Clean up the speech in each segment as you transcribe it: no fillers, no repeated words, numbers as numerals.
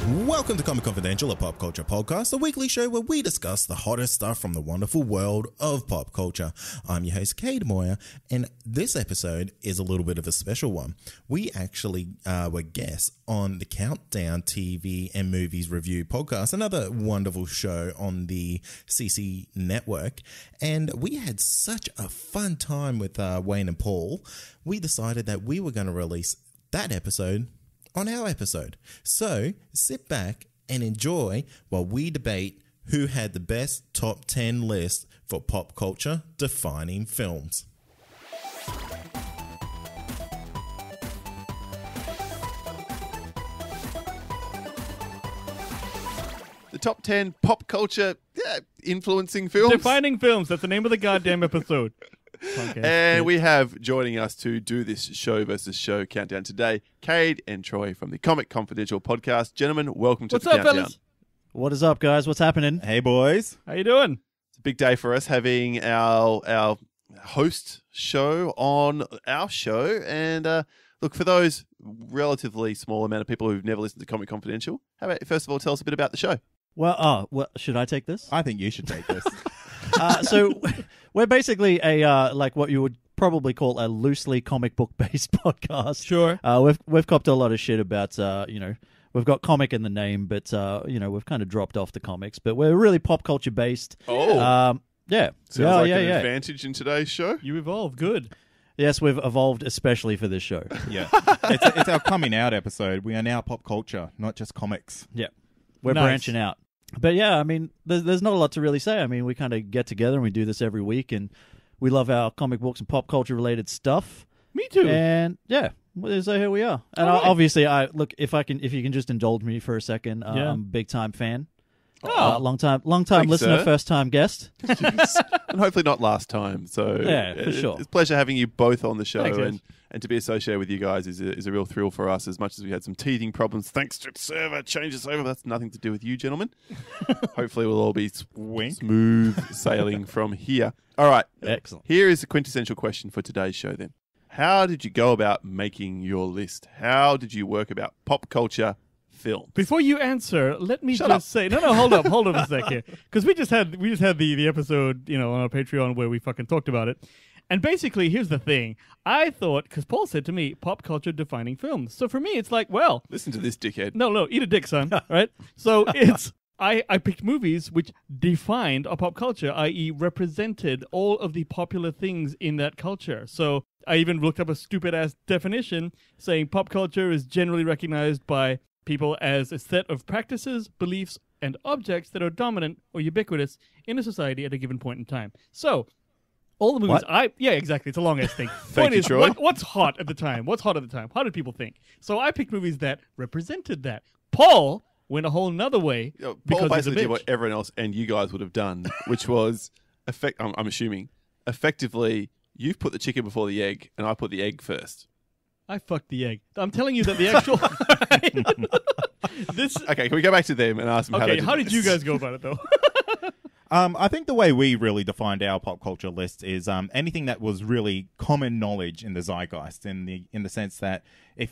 Welcome to Comic Confidential, a pop culture podcast, a weekly show where we discuss the hottest stuff from the wonderful world of pop culture. I'm your host, Cade Moyer, and this episode is a little bit of a special one. We actually were guests on the Countdown TV and Movies Review podcast, another wonderful show on the CC network, and we had such a fun time with Wayne and Paul. We decided that we were going to release that episode on our episode. So sit back and enjoy while we debate who had the best top 10 list for pop culture defining films. The top 10 pop culture influencing films. Defining films. That's the name of the goddamn episode. And we have joining us to do this show versus show countdown today, Cade and Troy from the Comic Confidential podcast. Gentlemen, welcome to the countdown. Fellas? What is up, guys? What's happening? Hey, boys. How you doing? It's a big day for us having our host show on our show. And look, for those relatively small amount of people who've never listened to Comic Confidential, how about, first of all, tell us a bit about the show? Well, should I take this? I think you should take this. So we're basically a like what you would probably call a loosely comic book based podcast. Sure. We've copped a lot of shit about we've got comic in the name, but we've kind of dropped off the comics. But we're really pop culture based. Oh, yeah. Sounds like an advantage in today's show. You evolved. Good. Yes, we've evolved especially for this show. Yeah, it's our coming out episode. We are now pop culture, not just comics. Yeah, we're Nice. branching out. But yeah, I mean, there's not a lot to really say. I mean, we kind of get together and we do this every week, and we love our comic books and pop culture related stuff. Me too. And yeah, so here we are. And All right. obviously, if you can just indulge me for a second, Yeah. I'm a big time fan. Oh. Long time Thanks, listener, sir. first time guest. And hopefully not last time. So Yeah, for sure. It's a pleasure having you both on the show. Thanks, and to be associated with you guys is a real thrill for us, as much as we had some teething problems thanks to server changes over. That's nothing to do with you, gentlemen. Hopefully we'll all be smooth sailing from here. All right. Excellent. Here is the quintessential question for today's show then. How did you go about making your list? How did you work about pop culture films? Before you answer, let me Shut just up. say hold up a sec here, because we just had the episode on our Patreon where we fucking talked about it, and basically here's the thing. I thought, because Paul said to me, pop culture defining films. So for me, it's like, well, Listen to this dickhead. no, eat a dick, son. Right? So it's I picked movies which defined our pop culture, i.e., represented all of the popular things in that culture. So I even looked up a stupid ass definition saying pop culture is generally recognized by people as a set of practices, beliefs, and objects that are dominant or ubiquitous in a society at a given point in time. So, all the movies yeah, exactly. It's a long ass thing. Point you, is, Troy. what's hot at the time? How did people think? So I picked movies that represented that. Paul went a whole nother way Paul because he's a basically did bitch. what everyone else and you guys would have done, which was, I'm assuming, effectively, you've put the chicken before the egg, and I put the egg first. I fucked the egg. I'm telling you that the actual... this... Okay, can we go back to them and ask them Okay, how did you guys go about it, though? I think the way we really defined our pop culture list is anything that was really common knowledge in the zeitgeist, in the sense that if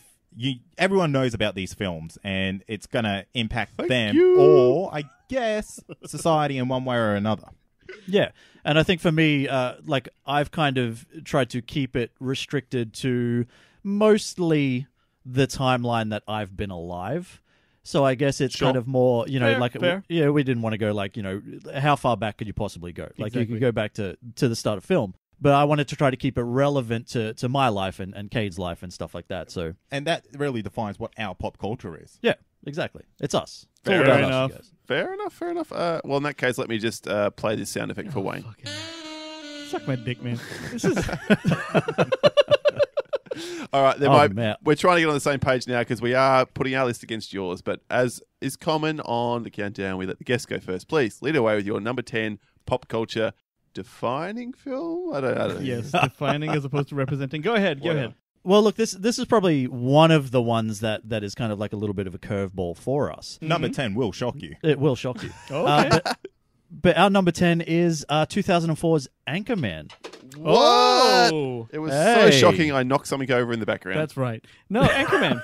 everyone knows about these films and it's gonna impact them, or I guess society in one way or another. Yeah, and I think for me, I've kind of tried to keep it restricted to mostly the timeline that I've been alive. So I guess it's kind of more, Fair. we didn't want to go how far back could you possibly go? Like you Exactly. could go back to the start of film. But I wanted to try to keep it relevant to my life and Cade's life and stuff like that. So And that really defines what our pop culture is. yeah, exactly. It's us. It's Fair all about enough. us, you guys. Fair enough. Well, in that case, let me just play this sound effect for Wayne. Fucking... Suck my dick, man. This is... All right, man. we're trying to get on the same page now because we are putting our list against yours. But as is common on the countdown, we let the guests go first. Please lead away with your number 10 pop culture defining film. I don't know. Yes, defining as opposed to representing. Go ahead. Well, look, this is probably one of the ones that is kind of like a little bit of a curveball for us. Number 10 will shock you. It will shock you. Okay. But our number 10 is 2004's Anchorman. What? Whoa. It was Hey. so shocking I knocked something over in the background. That's right. No, Anchorman.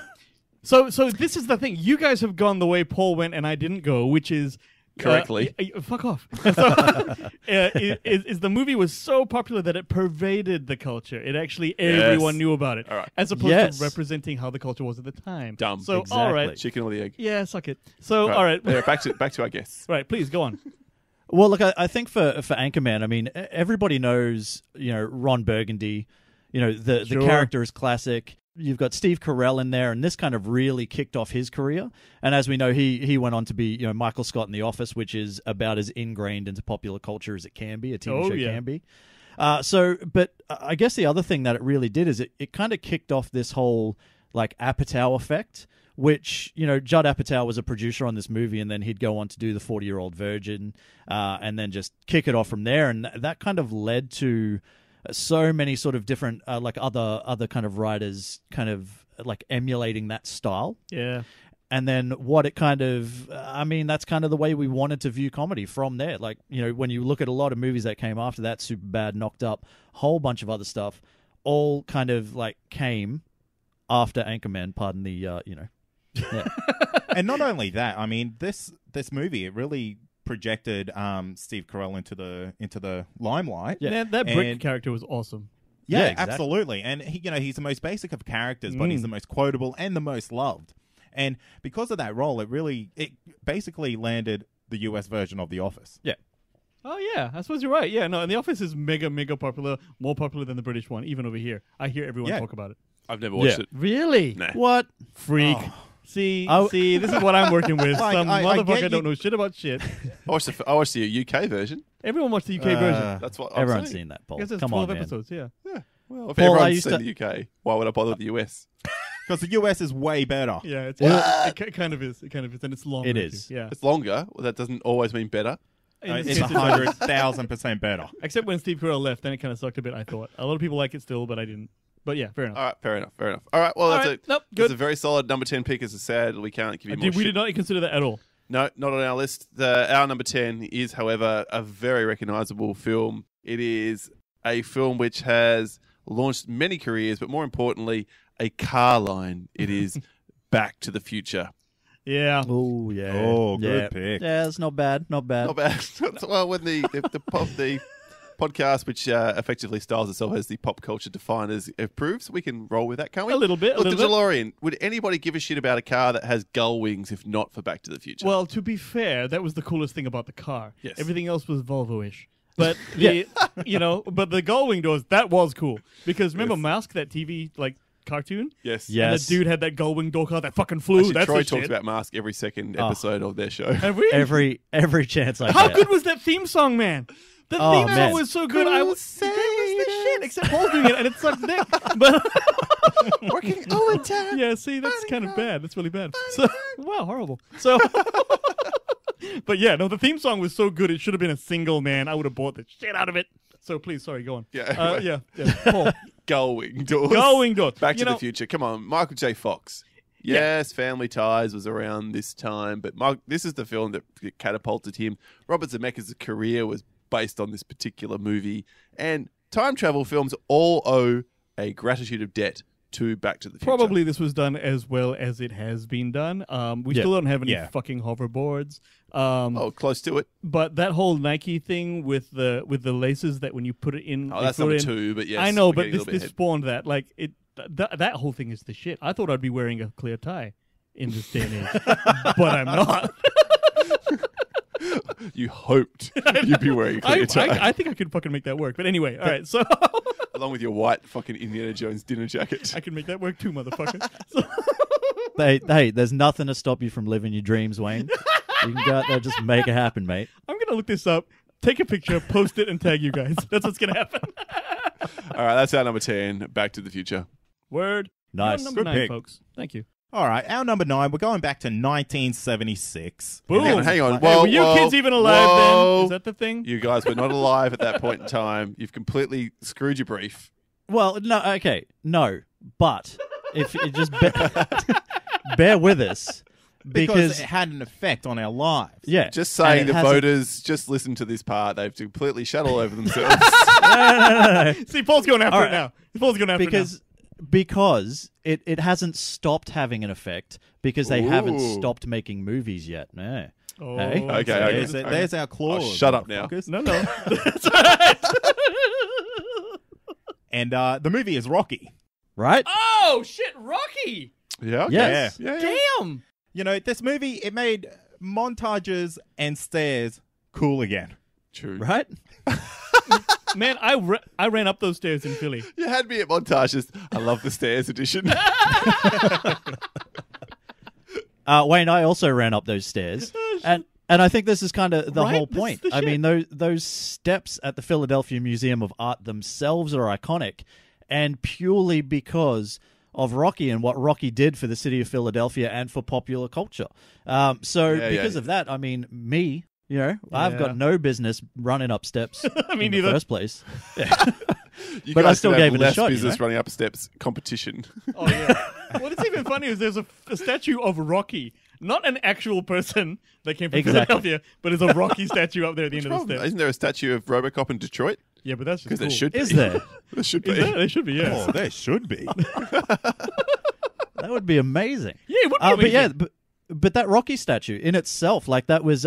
So this is the thing. You guys have gone the way Paul went and I didn't go, which is Correctly. Fuck off. So, is the movie was so popular that it pervaded the culture. It actually everyone knew about it, All right. as opposed to representing how the culture was at the time. Dumb. So Exactly. all right, Chicken or the egg. yeah, suck it. So all right, Yeah, back to our guests. right. Please go on. Well, look, I think for Anchorman, I mean, everybody knows, Ron Burgundy. The Sure. character is classic. You've got Steve Carell in there, and this kind of really kicked off his career. And as we know, he went on to be, Michael Scott in The Office, which is about as ingrained into popular culture as it can be, a TV show can be. But I guess the other thing that it really did is it kind of kicked off this whole, like, Apatow effect, which, Judd Apatow was a producer on this movie, and then he'd go on to do The 40-Year-Old Virgin, and then just kick it off from there. And that kind of led to so many sort of different, like other kind of writers kind of like emulating that style. Yeah. And then what it kind of, that's kind of the way we wanted to view comedy from there. Like, when you look at a lot of movies that came after that, Superbad, Knocked Up, whole bunch of other stuff, all kind of like came after Anchorman, pardon the, Yeah. And not only that, I mean, this movie, it really projected Steve Carell into the limelight. Yeah. That Brick character was awesome. Yeah, exactly. absolutely. And he's the most basic of characters, but he's the most quotable and the most loved. And because of that role, it basically landed the US version of The Office. Yeah. Oh yeah, I suppose you're right. Yeah, no, and The Office is mega popular, more popular than the British one, even over here. I hear everyone talk about it. I've never watched it. Really? Nah. What? Freak. Oh. See, this is what I'm working with. Like, Some I motherfucker get don't you- know shit about shit. I watched the UK version. Everyone watched the UK version. That's what I'm Everyone's saying. seen that, Paul. Because there's Come 12 on, man. episodes, yeah. Well, if Paul, I everyone's used seen to- the UK, why would I bother with the US? Because the US is way better. Yeah, it kind of is. It kind of is, and it's longer. It too. is. Yeah. It's longer. Well, that doesn't always mean better. In this It's case, 100,000% better. Except when Steve Carell left, then it kind of sucked a bit, I thought. A lot of people like it still, but I didn't. But yeah, fair enough. All right, fair enough. All right, well, All that's right, it. nope, That's good. a very solid number 10 pick. It's sad we can't give you more We shit. did not consider that at all. No, not on our list. Our number 10 is, however, a very recognizable film. It is a film which has launched many careers, but more importantly, a car line. It is Back to the Future. Yeah. Oh, yeah. Oh, good yeah. pick. Yeah, it's not bad. Not bad. Not bad. Well, when the podcast, which effectively styles itself as the pop culture definers, approves, we can roll with that, can't we? A little bit. Look, the DeLorean. Would anybody give a shit about a car that has gull wings if not for Back to the Future? Well, to be fair, that was the coolest thing about the car. Yes. Everything else was Volvo-ish. But but the gull-wing doors, that was cool. Because remember Mask, that TV cartoon? yes. Yeah. And Yes. the dude had that gull-wing door car that fucking flew. Actually, That's Troy the talks shit. about Mask every second episode of their show. Have we? Every chance I How get. good was that theme song, man? The Oh, theme man. song was so good. It was the shit. Except Paul's doing it, and it sucks dick. But Working overtime. yeah, see, that's kind of bad. That's really bad. So wow, horrible. So, but yeah, no, the theme song was so good. It should have been a single, man. I would have bought the shit out of it. So please, sorry, go on. Yeah. Yeah. Paul, Gull-wing doors. gull-wing doors. Back You to know, the Future. Come on, Michael J. Fox. Yes, Family Ties was around this time, but this is the film that catapulted him. Robert Zemeckis' career was based on this particular movie, and time travel films all owe a gratitude of debt to Back to the Future. Probably this was done as well as it has been done. We still don't have any Yeah. fucking hoverboards. Close to it. But that whole Nike thing with the laces that when you put it in, Oh, they that's put number in, 2, but yes. I know, we're but getting a little bit this ahead. spawned that. Like it, that whole thing is the shit. I thought I'd be wearing a clear tie in this day and age, but I'm not. You hoped you'd be wearing a clear tie. I think I could fucking make that work. But anyway, all right. So Along with your white fucking Indiana Jones dinner jacket. I can make that work too, motherfucker. So, Hey, there's nothing to stop you from living your dreams, Wayne. You can go out there and just make it happen, mate. I'm gonna look this up, take a picture, post it, and tag you guys. That's what's gonna happen. All right, that's our number 10, Back to the Future. Word. Nice. You're on number Good 9, pick. folks. Thank you. All right, our number 9, we're going back to 1976. Boom. Hang on. Hey, Whoa, were you whoa, kids even alive whoa. then? Is that the thing? You guys were not alive at that point in time. You've completely screwed your brief. Well, no, okay, no, but if you just bear with us Because it had an effect on our lives. yeah, Just and saying it the has a- voters, just listen to this part. They've completely shut all over themselves. See, Paul's going after All it right. now. Paul's going after because Because it hasn't stopped having an effect because they haven't Ooh. stopped making movies yet. No. Oh, Hey? Okay. There's our clause. Oh, shut up now. motherfuckers. No. That's all right. And the movie is Rocky. Right? Oh, shit, Rocky! Yeah. Okay. Yes. Yeah. Damn! You know, this movie, it made montages and stares cool again. True. Right? Man, I ran up those stairs in Philly. You had me at montages. I love the stairs edition. Wayne, I also ran up those stairs. And I think this is kind of the Right? whole This is point. the I shit. mean, those steps at the Philadelphia Museum of Art themselves are iconic, and purely because of Rocky and what Rocky did for the city of Philadelphia and for popular culture. So because of that, I mean, me, you know, I've Yeah. got no business running up steps I mean, in the neither. first place. You But I guys still could have gave it a less shot, you business know? running up steps competition. Oh, yeah. What's even funny is there's a statue of Rocky. Not an actual person that came from Exactly. Philadelphia, but it's a Rocky statue up there at the end of the Problem, steps. isn't there a statue of RoboCop in Detroit? Yeah, but that's just Because cool. there should be. Is there? There should be. Is there? There should be, yes. Oh, there should be. That would be amazing. Yeah, it would be But yeah, amazing. but that Rocky statue in itself, like that was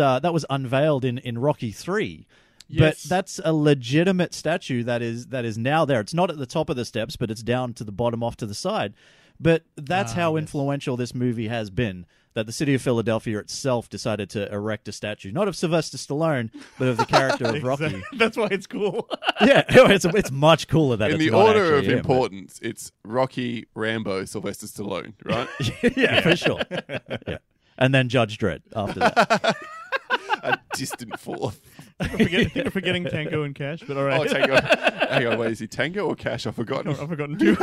unveiled in Rocky 3. Yes. But that's a legitimate statue that is now there. It's not at the top of the steps, but it's down to the bottom off to the side. But that's how yes. influential this movie has been, that the city of Philadelphia itself decided to erect a statue, not of Sylvester Stallone, but of the character of Rocky. That's why it's cool. Yeah, it's much cooler that In it's the not order of actually him, but- importance, it's Rocky, Rambo, Sylvester Stallone, right? yeah, for sure. Yeah. And then Judge Dredd after that. A distant fourth. I think we're forgetting Tango and Cash, but all right. Oh, Tango. Hang on, wait, is he Tango or Cash? I've forgotten. No, I've forgotten too.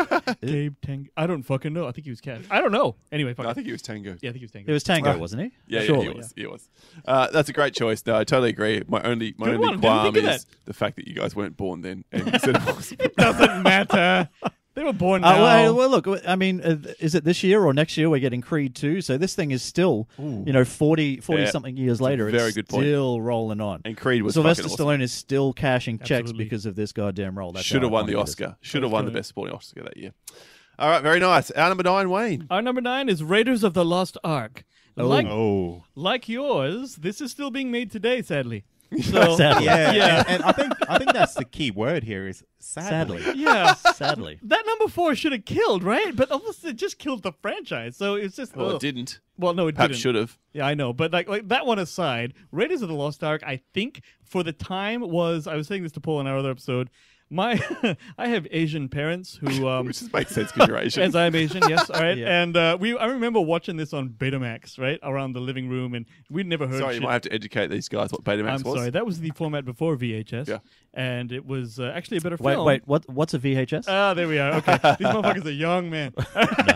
Gabe Tango. I don't fucking know. I think he was Cash. I don't know. Anyway, fuck No, I it. think he was Tango. Yeah, I think he was Tango. It was Tango, wasn't he? Yeah, Surely. he was. He was. That's a great choice. No, I totally agree. My only one. Didn't qualm think of is the fact that you guys weren't born then. And instead of It doesn't matter. They were born now. Well, look, I mean, is it this year or next year we're getting Creed 2? So this thing is still, 40 Yeah. something years later. very It's good point. still rolling on. and Creed was Sylvester fucking awesome. Stallone is still cashing checks Absolutely. because of this goddamn role. That's Should have how won the iconic it is. Oscar. Should have That's won the good. best supporting Oscar that year. All right, very nice. Our number 9, Wayne. Our number 9 is Raiders of the Lost Ark. Oh. Like yours, this is still being made today, sadly. So, Sadly. Yeah, Yeah. And I think that's the key word here is sadly. yeah. Sadly. That number 4 should have killed, right? But almost it just killed the franchise. So it's just. Well, ugh. it didn't. Well, no, it Perhaps didn't. should have. Yeah, I know. But like that one aside, Raiders of the Lost Ark, I think for the time was. I was saying this to Paul in our other episode. I have Asian parents who. Which just makes sense because you're Asian. As I'm Asian, yes, all right. Yeah. And I remember watching this on Betamax, right, around the living room, and we'd never heard. Sorry, shit. you might have to educate these guys what Betamax I'm was. sorry, that was the format before VHS. Yeah. And it was actually a better Wait, film. what's a VHS? Ah, there we are. Okay, these motherfuckers are young, man.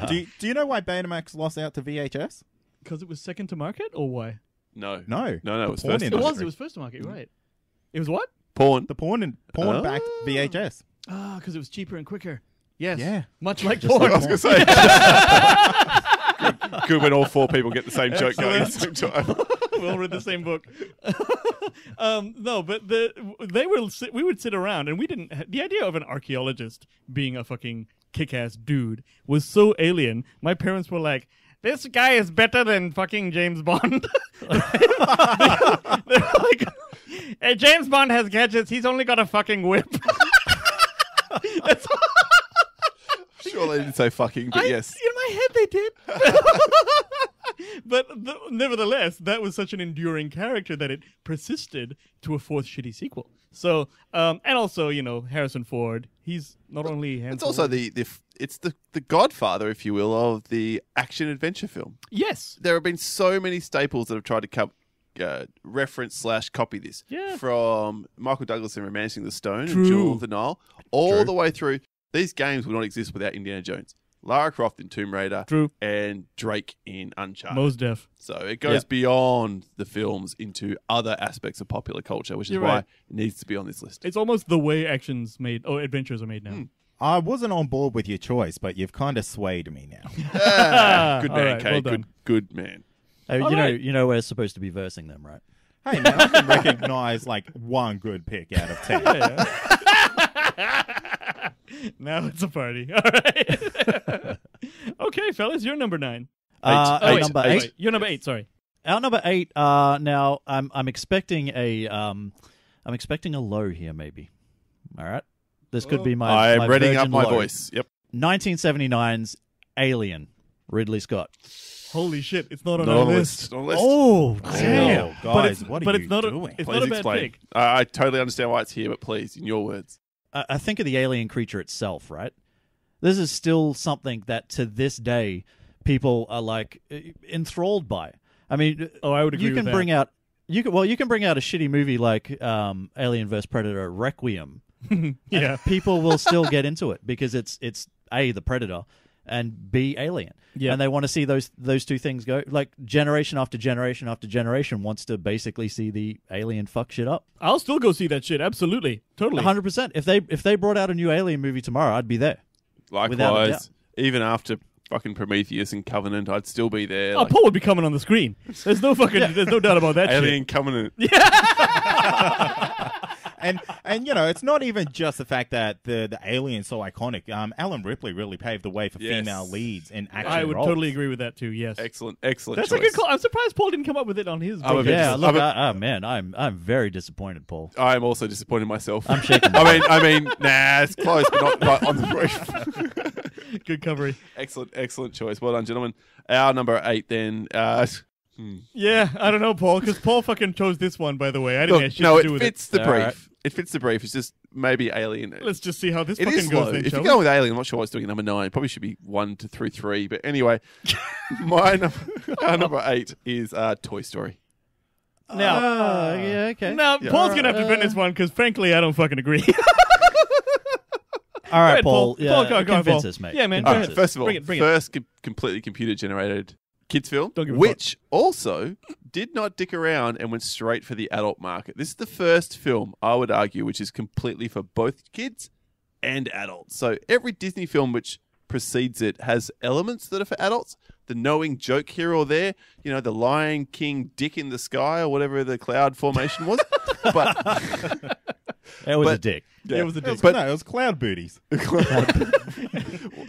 Do you know why Betamax lost out to VHS? Because it was second to market, or why? No. No. No, it was porn first. It industry. was. It was first to market. You're right. It was what? Porn. The porn Oh. backed VHS. Ah, because it was cheaper and quicker. Yes. Yeah. Much like Just porn. I was going to say. good when all 4 people get the same joke going at the same time. We all read the same book. No, but we would sit around, and we didn't. The idea of an archaeologist being a fucking kick-ass dude was so alien. My parents were like, "This guy is better than fucking James Bond." They're like, "Hey, James Bond has gadgets. He's only got a fucking whip." That's Sure, they didn't say fucking, but yes. in my head they did. But nevertheless, that was such an enduring character that it persisted to a 4th shitty sequel. So, and also, Harrison Ford, he's not only handsome. It's also the godfather, if you will, of the action adventure film. Yes. There have been so many staples that have tried to reference / copy this. Yeah. From Michael Douglas in Romancing the Stone True. and Jewel of the Nile, all True. the way through. These games would not exist without Indiana Jones, Lara Croft in Tomb Raider, True. and Drake in Uncharted. Mos Def. So it goes beyond the films into other aspects of popular culture, which is You're why right. it needs to be on this list. It's almost the way adventures are made now. I wasn't on board with your choice, but you've kind of swayed me now. Good All man, right, Kate. well done. Good man. All right. You know we're supposed to be versing them, right? Hey, man, I can recognize like one good pick out of 10. Yeah. Now it's a party. All right. Okay, fellas, you're number 9. Number 8. Wait, you're number 8. Sorry. Our number 8. Now I'm expecting a low here, maybe. All right. This could be my. I'm readying up virgin my low. voice. Yep. 1979's Alien, Ridley Scott. Holy shit! It's not on Not our on the list. list. Not on the list. Oh, Damn, But guys, it's, what but are it's you not doing? It's Please not a bad explain. pick. I totally understand why it's here, but please, in your words. I think of the alien creature itself, right? This is still something that to this day people are like enthralled by. I mean, Oh, I would agree you can with bring that. out you can bring out a shitty movie like Alien vs Predator Requiem. Yeah. and people will still get into it because it's A, the Predator, and B, Alien. Yeah. And they want to see those two things go. Like generation after generation after generation wants to basically see the alien fuck shit up. I'll still go see that shit. Absolutely. Totally. 100%. If they brought out a new Alien movie tomorrow, I'd be there. Without a doubt. Likewise, even after fucking Prometheus and Covenant, I'd still be there. Oh, Paul would be coming on the screen. There's no doubt about that Alien Covenant. And you know, it's not even just the fact that the alien's so iconic. Alan Ripley really paved the way for Yes. female leads in action I would roles. totally agree with that too. Yes. Excellent That's choice. a good call. I'm surprised Paul didn't come up with it on his. I'm a book. bit Yeah, dis- look, I'm man, I'm very disappointed, Paul. I'm also disappointed in myself. I'm shaking. I mean, nah, it's close, but not on the brief. Good coverage. Excellent choice. Well done, gentlemen. Our number 8 then. Yeah, I don't know, Paul, because Paul fucking chose this one. By the way, I didn't Look, have shit no, to it do with fits the All brief. right. It fits the brief. It's just maybe Alien. it. Let's just see how this It fucking is goes. low. Then, If shall you're we? going with Alien, I'm not sure why it's doing at number 9. Probably should be 1 to through 3. But anyway, our number 8 is Toy Story. Now, yeah, okay. now Yeah. Paul's gonna have to defend this one because, frankly, I don't fucking agree. All right, Ahead, Paul. Paul. Yeah, Paul, go on, convince Paul. us, mate. Yeah, man, All go right, ahead. first of all, Bring it. first completely computer generated kids film, Don't give a which also did not dick around and went straight for the adult market. This is the first film, I would argue, which is completely for both kids and adults. So every Disney film which precedes it has elements that are for adults. The knowing joke here or there, you know, the Lion King dick in the sky or whatever the cloud formation was. But That was a but- dick. Yeah, it was a dick. But- no, it was cloud booties.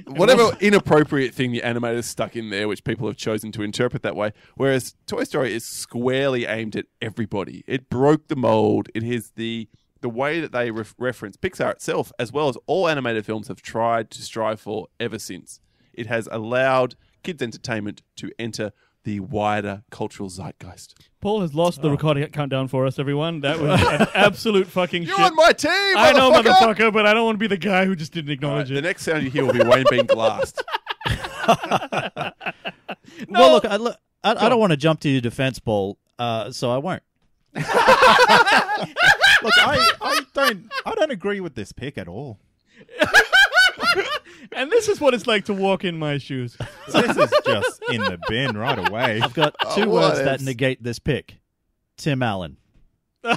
whatever inappropriate thing the animators stuck in there, which people have chosen to interpret that way. Whereas Toy Story is squarely aimed at everybody. It broke the mold. It is the way that they reference Pixar itself, as well as all animated films have tried to strive for ever since. It has allowed kids' entertainment to enter the wider cultural zeitgeist. Paul has lost the recording countdown for us, everyone. That was an absolute fucking You're shit. on my team, I know, motherfucker! motherfucker, but I don't want to be the guy who just didn't All acknowledge right, the it. next sound you hear will be Wayne being glassed. Well, look, I don't want to jump to your defense, Paul, so I won't. Look, I don't agree with this pick at all. And this is what it's like to walk in my shoes. This is just in the bin right away. I've got two what words that ifs? negate this pick. Tim Allen. You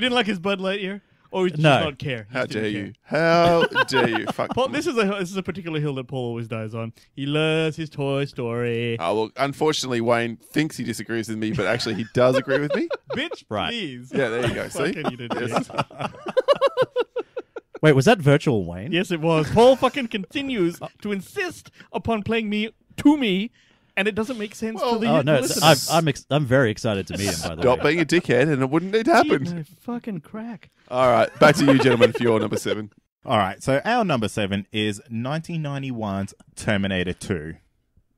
didn't like his Bud Light ear? Or you just No. not care? How just didn't dare care. you? How dare you? Fuck. Paul, this is a particular hill that Paul always dies on. He loves his Toy Story. Oh, well, unfortunately, Wayne thinks he disagrees with me, but actually he does agree with me. Bitch, Right. please. Yeah, there you go. See? Fucking you did Yes. Wait, was that virtual Wayne? Yes, it was. Paul fucking continues to insist upon playing me, and it doesn't make sense Well, for the Oh no, listeners. I'm very excited to meet him. By the Stop way, being a dickhead, and it wouldn't need to happen. Eat my fucking crack. All right, back to you, gentlemen, for your number 7. All right, so our number 7 is 1991's Terminator 2.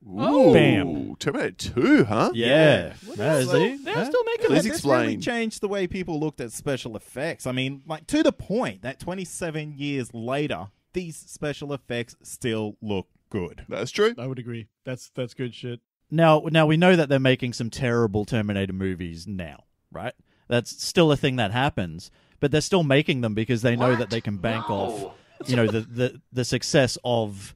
Ooh, Bam. Terminator 2, huh? yeah. They're Is still, he? they're Huh? still making Please it. This really explain. changed the way people looked at special effects. I mean, like, to the point that 27 years later, these special effects still look good. That's true. I would agree. That's good shit. Now we know that they're making some terrible Terminator movies now, right? That's still a thing that happens, but they're still making them because they know that they can bank off, you know, the success of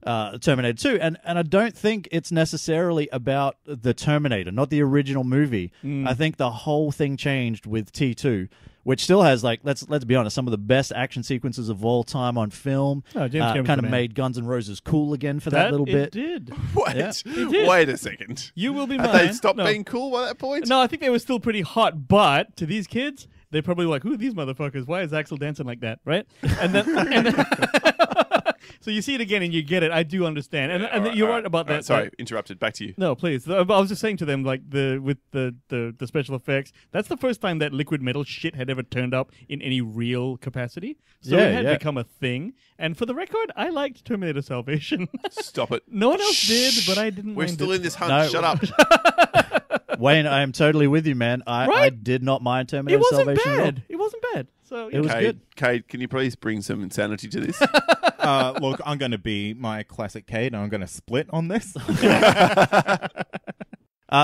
Terminator 2. And I don't think it's necessarily about the Terminator, not the original movie. I think the whole thing changed with T2, which still has, like, let's be honest, some of the best action sequences of all time on film. Oh, James Cameron's kind the of man. made Guns N' Roses cool again for that little it bit. did. Wait, Yeah. did. wait a second. You will be Have mine. they stopped No. being cool by that point? No, I think they were still pretty hot, but to these kids, they're probably like, who are these motherfuckers? Why is Axel dancing like that, right? And then so you see it again and you get it. I do understand. And you're right about that. Sorry, interrupted. Back to you. No, please. I was just saying to them, like, with the special effects, that's the first time that liquid metal shit had ever turned up in any real capacity. So it had become a thing. And for the record, I liked Terminator Salvation. Stop it. No one else did, but I didn't We're mind still it. in this hunt. No. Shut up. Wayne, I am totally with you, man. I Right? did not mind It Terminator wasn't Salvation at all. bad. It wasn't bad. So It was Cade, good. Cade, can you please bring some insanity to this? Look, I'm going to be my classic Cade, and I'm going to split on this.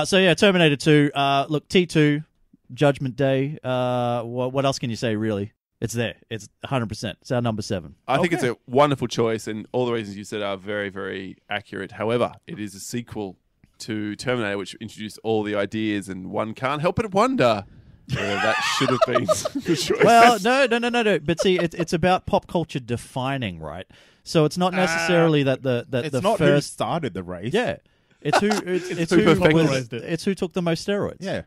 So yeah, Terminator 2. Look, T2, Judgment Day. What else can you say, really? It's there. It's 100%. It's our number 7. I think it's a wonderful choice, and all the reasons you said are very, very accurate. However, it is a sequel to Terminator, which introduced all the ideas, and one can't help but wonder whether that should have been the choice. Well, no. But see, it's about pop culture defining, right? So it's not necessarily that It's the not who first. started the race. Yeah, it's who it's who who popularized it. it's who took the most steroids. Yeah.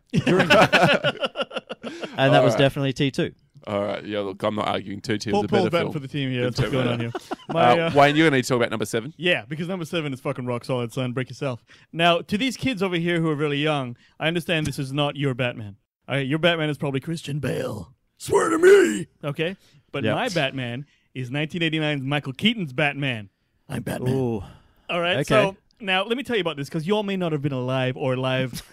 And that was Alright. definitely T2. All right, yeah, look, I'm not arguing. 2 Paul, was a better batting film. for the team here. than That's what's going on here. Terminator. My, Wayne, you're going to need to talk about number 7. Yeah, because number 7 is fucking rock solid, son. Break yourself. Now, to these kids over here who are really young, I understand this is not your Batman. All right, your Batman is probably Christian Bale. Swear to me. Okay? But Yep. my Batman is 1989's Michael Keaton's Batman. I'm Batman. Ooh. All right, Okay. so now let me tell you about this because you all may not have been alive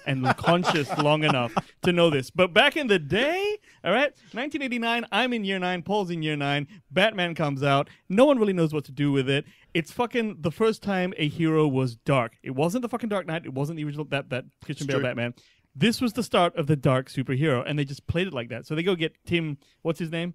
and conscious long enough to know this. But back in the day, all right, 1989, I'm in year 9, Paul's in year 9, Batman comes out. No one really knows what to do with it. It's fucking the first time a hero was dark. It wasn't the fucking Dark Knight. It wasn't the original that Christian Bale true. Batman. This was the start of the dark superhero, and they just played it like that. So they go get Tim, what's his name?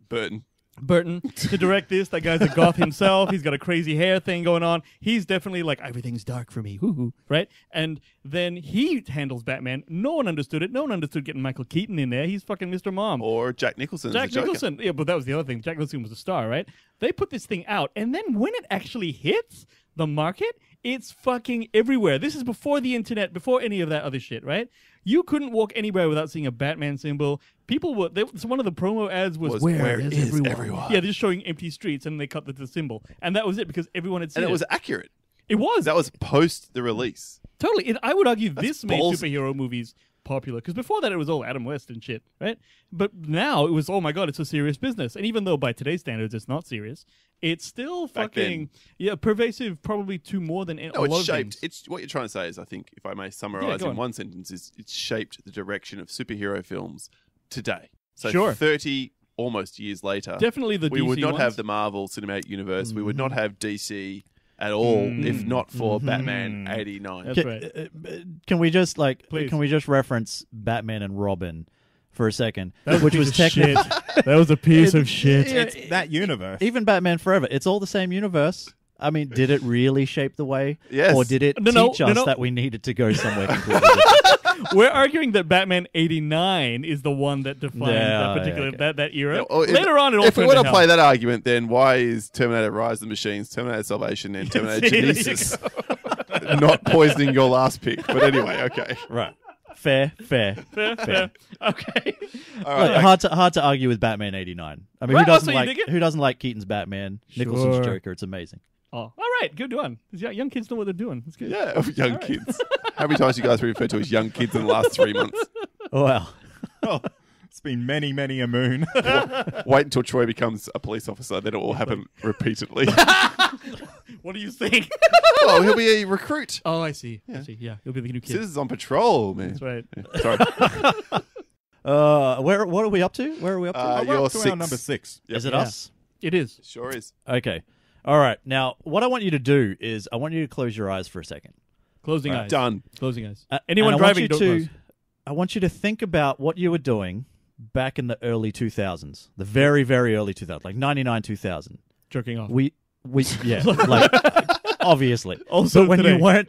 Burton to direct this. That guy's a goth himself. He's got a crazy hair thing going on. He's definitely like, everything's dark for me. Woo-hoo. Right? And then he handles Batman. No one understood it. No one understood getting Michael Keaton in there. He's fucking Mr. Mom. Or Jack Nicholson. as Jack the Joker. Nicholson. Yeah, but that was the other thing. Jack Nicholson was a star, right? They put this thing out, and then when it actually hits the market, it's fucking everywhere. This is before the internet, before any of that other shit, right? You couldn't walk anywhere without seeing a Batman symbol. People were. So one of the promo ads was where is everyone? Yeah, they're just showing empty streets, and they cut the symbol, and that was it because everyone had seen And it. it was accurate. It was That was post the release. totally. I would argue this made ballsy. superhero movies popular because before that it was all Adam West and shit, right? But now it was, oh my god, it's a serious business. And even though by today's standards it's not serious, it's still Back fucking pervasive, probably to more than No, a lot it's of shaped. things. It's what you're trying to say is, I think, if I may summarize go in on. one sentence, is it's shaped the direction of superhero films today. So Sure. 30 almost years later, Definitely the we DC would not ones. have the Marvel Cinematic Universe. We would not have DC at all if not for Batman 89. That's right. Can we just Please. can we just reference Batman and Robin for a second, That which a was piece of technically shit. That was a piece of shit. It's that universe. even Batman Forever. It's all the same universe. I mean, did it really shape the way? Yes. Or did it No, teach us no. that we needed to go somewhere completely different? We're arguing that Batman 89 is the one that defined that particular okay. that era. No, or Later on, it all if we turned want to to hell. play that argument, then why is Terminator Rise of the Machines, Terminator Salvation, and Terminator There you Genesis not poisoning your last pick? But anyway, okay. Right. Fair. Fair. Okay. All right. Look, hard to argue with Batman 89. I mean, Right, so you dig it? who doesn't like Keaton's Batman? Nicholson's Sure. Joker. It's amazing. Oh, all right. Good one. Young kids know what they're doing. That's good. Yeah, young kids. How many times you guys referred to as young kids in the last 3 months? Oh, wow. Oh, it's been many, many a moon. Wait until Troy becomes a police officer, then it will happen repeatedly. What do you think? Oh, he'll be a recruit. Oh, I see. I see. Yeah, he'll be the new kid. Citizens on patrol, man. That's right. Sorry. What are we up to? Where are we up to? You're We're up to our 6. number 6. Yep. Is it Yeah. us? It is. Sure is. Okay. All right. Now, what I want you to do is I want you to close your eyes for a second. Closing eyes. Done. Closing eyes. And Anyone I driving, want don't you close. I want you to think about what you were doing back in the early 2000s, the very, very early 2000s, like 99, 2000. Jerking off. We yeah, like obviously. Also but when today. you weren't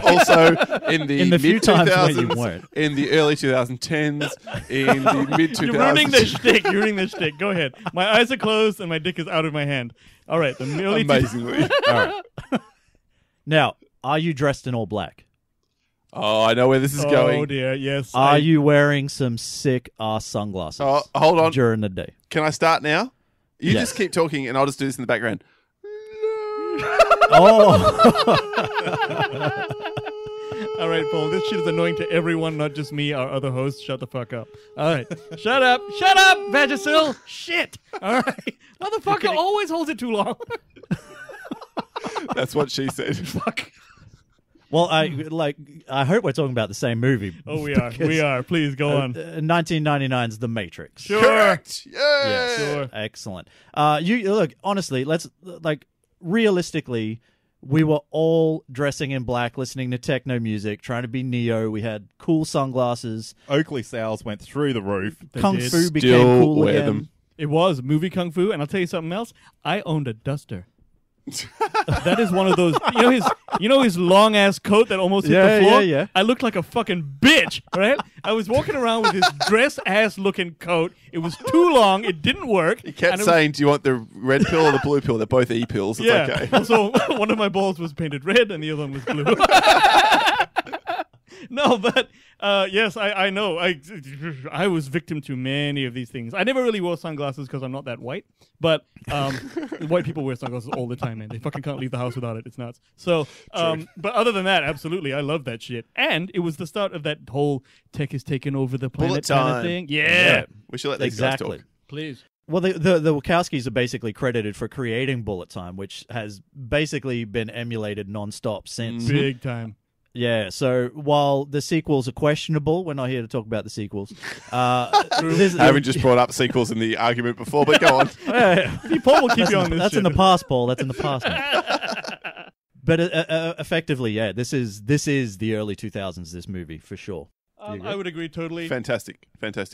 Also, in the, in the few mid times when you 2000s, weren't. in the early 2010s, in the mid 2000s. You're ruining the shtick. You're ruining the shtick. Go ahead. My eyes are closed and my dick is out of my hand. All right. The early Amazingly. All right. Now, are you dressed in all black? Oh, I know where this is Oh going. dear, yes. Are you wearing some sick ass sunglasses? Oh, hold on. During the day. Can I start now? You Yes. just keep talking, and I'll just do this in the background. Oh, All right, Paul. This shit is annoying to everyone, not just me. Our other hosts. Shut the fuck up. All right, shut up, Vagisil. Shit. All right, motherfucker always holds it too long. That's what she said. Fuck. well, I hope we're talking about the same movie. Oh, we are. because, We are. Please go on. 1999's The Matrix. Sure. Correct. Yeah. Yes. Sure. Excellent. You look, honestly, let's realistically, we were all dressing in black, listening to techno music, trying to be Neo. We had cool sunglasses. Oakley sales went through the roof. Kung did. Fu became Still cool wear again. them. It was movie Kung Fu, and I'll tell you something else. I owned a duster. That is one of those. You know his long ass coat that almost hit the floor. Yeah. I looked like a fucking bitch, right? I was walking around with this dress ass looking coat. It was too long. It didn't work. He kept and it saying, "Do you want the red pill or the blue pill? They're both E pills. It's yeah. okay." Also, one of my balls was painted red, and the other one was blue. No, but yes, I know. I was victim to many of these things. I never really wore sunglasses because I'm not that white. But white people wear sunglasses all the time, man. They fucking can't leave the house without it. It's nuts. So, but other than that, absolutely, I love that shit. And it was the start of that whole tech is taking over the planet Bullet kind of time. thing. Yeah. We should let these Exactly. guys talk. Please. Well, the Wachowskis are basically credited for creating Bullet Time, which has basically been emulated nonstop since. Big time. Yeah, so while the sequels are questionable, we're not here to talk about the sequels. I haven't just brought up sequels in the argument before, but go on. Paul will keep you on this That's shit. in the past, Paul. That's in the past. But effectively, yeah, this is the early 2000s. This movie for sure. I would agree totally. Fantastic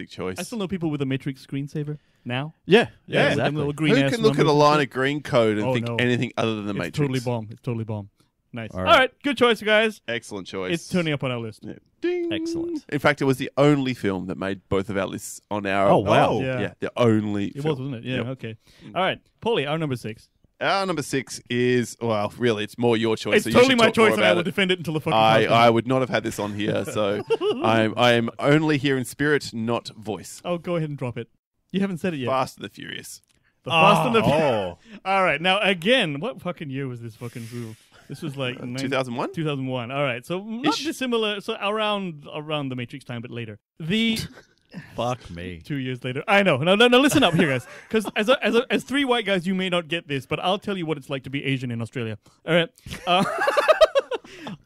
choice. I still know people with a Matrix screensaver now. Yeah, Them exactly. little green Who ass can look at a numbers and line shit. of green code and Oh, think no. anything other than the It's Matrix? totally bomb. It's totally bomb. Nice. All All right. right. Good choice, you guys. Excellent choice. It's turning up on our list. Yeah. Ding. Excellent. In fact, it was the only film that made both of our lists on our. Oh, wow. Oh, Yeah. Yeah, the only. It film. was, wasn't it? Yeah. Yep. Okay. All right. Paulie, our number 6. Our number 6 is really it's more your choice. It's so you totally should my talk more choice, and I about will it. defend it until the fucking cows come I out. would not have had this on here, so I am only here in spirit, not voice. Oh, go ahead and drop it. You haven't said it yet. Fast and the Furious. The Fast and the Oh, All right. Now, again, what fucking year was this fucking movie? This was like 2001? 2001. All right. So not Ish. dissimilar. So around the Matrix time, but later. The Fuck me. 2 years later. I know. No. Listen up here, guys. Because as three white guys, you may not get this, but I'll tell you what it's like to be Asian in Australia. All right.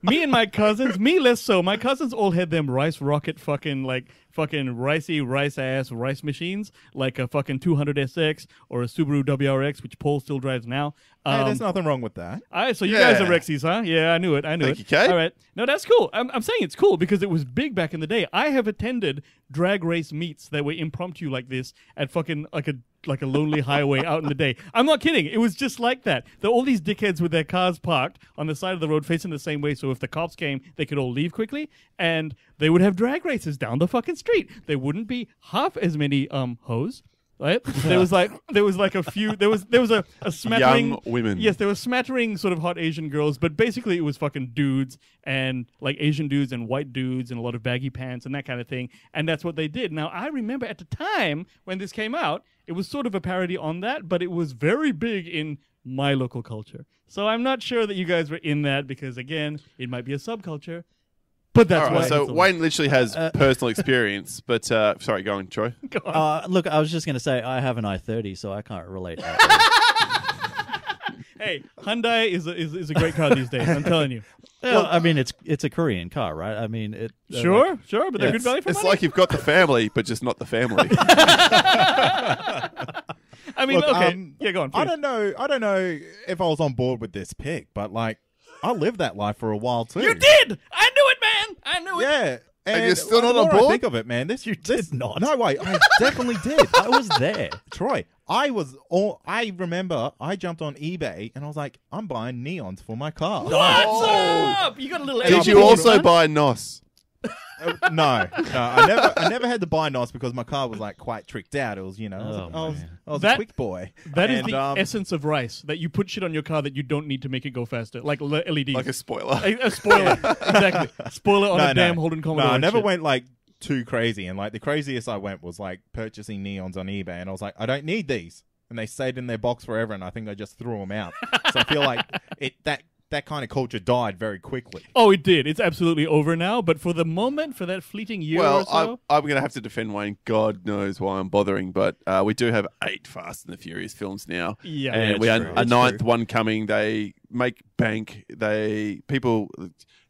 Me and my cousins, me less so. My cousins all had them rice rocket fucking ricey rice ass rice machines, like a fucking 200SX or a Subaru WRX, which Paul still drives now. hey, there's nothing wrong with that. All right, so you guys are Yeah. Rexies, huh? Yeah, I knew it. Thank it. you, Kate. All right. No, that's cool. I'm saying it's cool because it was big back in the day. I have attended drag race meets that were impromptu like this at fucking like a lonely highway out in the day. I'm not kidding. It was just like that. There were all these dickheads with their cars parked on the side of the road facing the same way, so if the cops came, they could all leave quickly, and they would have drag races down the fucking street. There wouldn't be half as many hoes. Right? There was like a few. There was a smattering Young women. Yes, there was smattering sort of hot Asian girls, but basically it was fucking dudes and like Asian dudes and white dudes and a lot of baggy pants and that kind of thing. And that's what they did. Now I remember at the time when this came out, it was sort of a parody on that, but it was very big in my local culture. So I'm not sure that you guys were in that because again, it might be a subculture. But that's All why. right, so it's a- Wayne literally has personal experience, but sorry, go on, Troy. Go on. Look, I was just going to say I have an i30, so I can't relate. Hey, Hyundai is a great car these days. I'm telling you. Well, I mean, it's a Korean car, right? I mean, it. Sure, but they're good value for It's money. like you've got the family, but just not the family. I mean, Look, okay, yeah, go on. I please. don't know if I was on board with this pick, but like, I lived that life for a while too. You did. I knew it, man. I knew it. Yeah. And you're still not the on more I board? think of it, man. This You did not. No, wait, I definitely did. I was there. Troy, I remember I jumped on eBay and I was like, I'm buying neons for my car. What's up? You got a little. Did LED you also front? buy NOS? No, I never had to buy NOS because my car was like quite tricked out. It was, I was a quick boy. That is the essence of rice, that you put shit on your car that you don't need to make it go faster, like LEDs. Like a spoiler. A spoiler, exactly. Spoiler on a damn Holden Commodore. No, I never shit. went like too crazy, and like the craziest I went was like purchasing neons on eBay, and I was like, I don't need these, and they stayed in their box forever, and I think I just threw them out. So I feel like that kind of culture died very quickly. Oh, it did. It's absolutely over now. But for the moment, for that fleeting year or so, I'm going to have to defend Wayne. God knows why I'm bothering, but we do have 8 Fast and the Furious films now. Yeah, and we that's have true. a 9th one coming. They make bank. How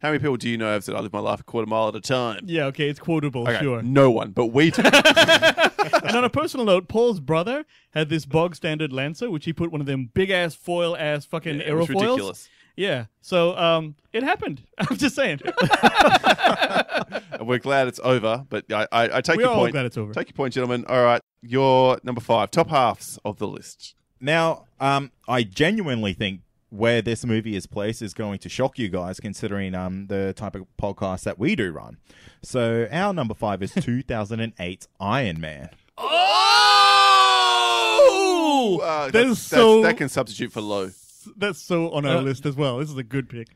many people do you know have said I live my life a quarter mile at a time? yeah, okay, it's quotable, Okay, sure. no one, but we do. And on a personal note, Paul's brother had this bog standard Lancer, which he put one of them big ass foil ass fucking It was aerofoils. ridiculous. Yeah, so it happened. I'm just saying. And we're glad it's over, but I take We your are all point. glad it's over. Take your point, gentlemen. All right, your number 5, top halves of the list. Now, I genuinely think where this movie is placed is going to shock you guys, considering the type of podcast that we do run. So our number 5 is 2008 Iron Man. Oh, That can substitute for low. That's so on our list as well. This is a good pick.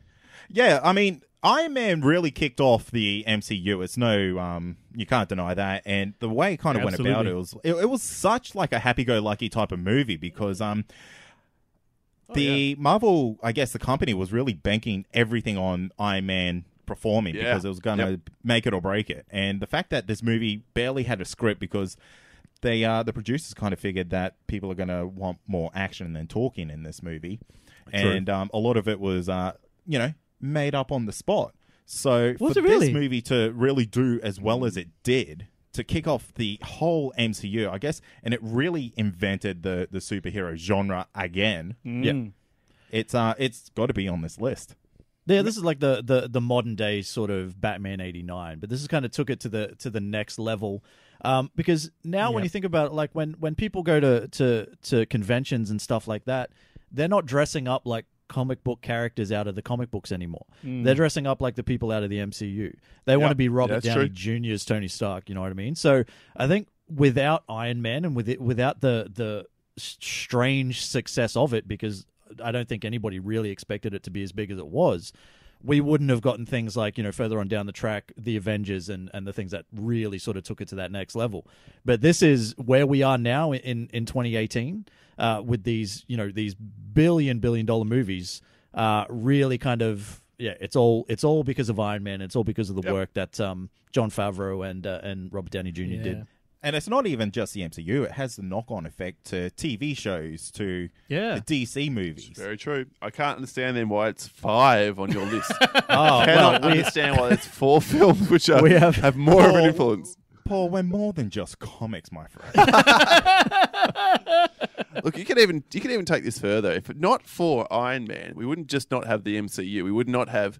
Yeah, I mean, Iron Man really kicked off the MCU. It's no, you can't deny that. And the way it kind of went about it was such like a happy-go-lucky type of movie because Marvel, I guess the company was really banking everything on Iron Man performing because it was going to make it or break it. And the fact that this movie barely had a script because the producers kind of figured that people are going to want more action than talking in this movie. True. And a lot of it was, made up on the spot. So for this movie to really do as well as it did, to kick off the whole MCU, I guess, and it really invented the superhero genre again. Yeah, it's got to be on this list. Yeah, this is like the modern day sort of Batman '89, but this is kind of took it to the next level. Because now when you think about it, like when people go to conventions and stuff like that, they're not dressing up like comic book characters out of the comic books anymore. They're dressing up like the people out of the MCU. They want to be Robert Downey Jr.'s Tony Stark, you know what I mean? So I think without Iron Man and without the strange success of it, because I don't think anybody really expected it to be as big as it was, we wouldn't have gotten things like, further on down the track, the Avengers and the things that really sort of took it to that next level. But this is where we are now in 2018 with these, these billion dollar movies really kind of, it's all because of Iron Man. It's all because of the work that Jon Favreau and Robert Downey Jr. did. And it's not even just the MCU. It has the knock-on effect to TV shows, to the DC movies. It's very true. I can't understand then why it's 5 on your list. I cannot understand why it's 4 films which have more of an influence. Paul, we're more than just comics, my friend. Look, you can even take this further. If not for Iron Man, we wouldn't just not have the MCU. We would not have,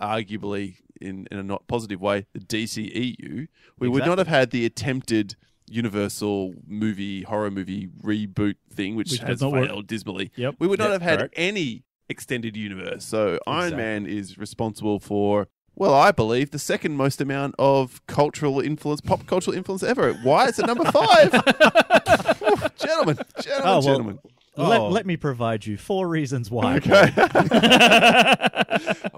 arguably, in a not positive way, the DCEU. We would not have had the attempted Universal horror movie reboot thing, which has failed dismally. Yep. We would not have had any extended universe. So Iron Man is responsible for, well, I believe, the second most amount of pop cultural influence ever. Why? It's at number 5. Ooh, gentlemen. Let me provide you 4 reasons why. Okay.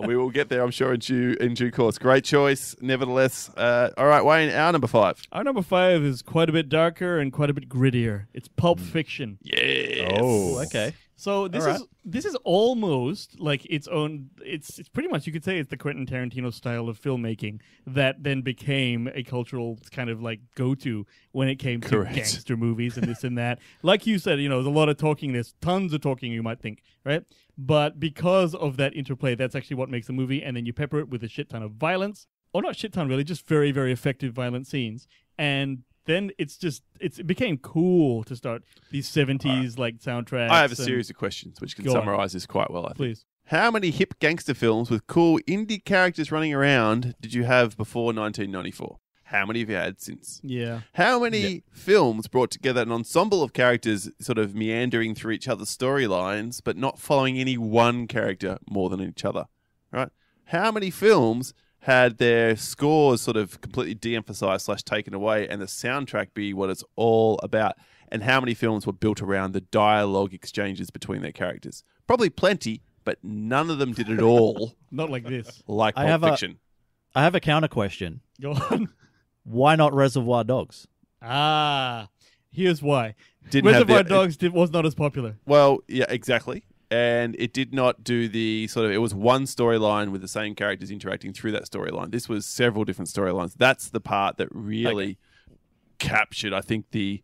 We will get there, I'm sure, in due course. Great choice, nevertheless. All right, Wayne, our number 5. Our number 5 is quite a bit darker and quite a bit grittier. It's Pulp Fiction. Yes. Oh, okay. So this is almost like its own. It's pretty much, you could say, it's the Quentin Tarantino style of filmmaking that then became a cultural kind of like go-to when it came to gangster movies and this and that. Like you said, there's a lot of talking. There's tons of talking, you might think, right? But because of that interplay, that's actually what makes the movie. And then you pepper it with a shit ton of violence, or not shit ton really, just very very effective violent scenes. And then it became cool to start these 70s like soundtracks. I have a series of questions which can summarize this quite well, I think. Please. How many hip gangster films with cool indie characters running around did you have before 1994? How many have you had since? Yeah. How many films brought together an ensemble of characters sort of meandering through each other's storylines but not following any one character more than each other? Right? How many films had their scores sort of completely de-emphasized / taken away, and the soundtrack be what it's all about. And how many films were built around the dialogue exchanges between their characters? Probably plenty, but none of them did it all Not like this. like I Pulp have Fiction. I have a counter question. Go on. Why not Reservoir Dogs? Here's why. Didn't have Reservoir the- Dogs was not as popular. Well, yeah, exactly. And it did not do the sort of, it was one storyline with the same characters interacting through that storyline. This was several different storylines. That's the part that really captured, I think, the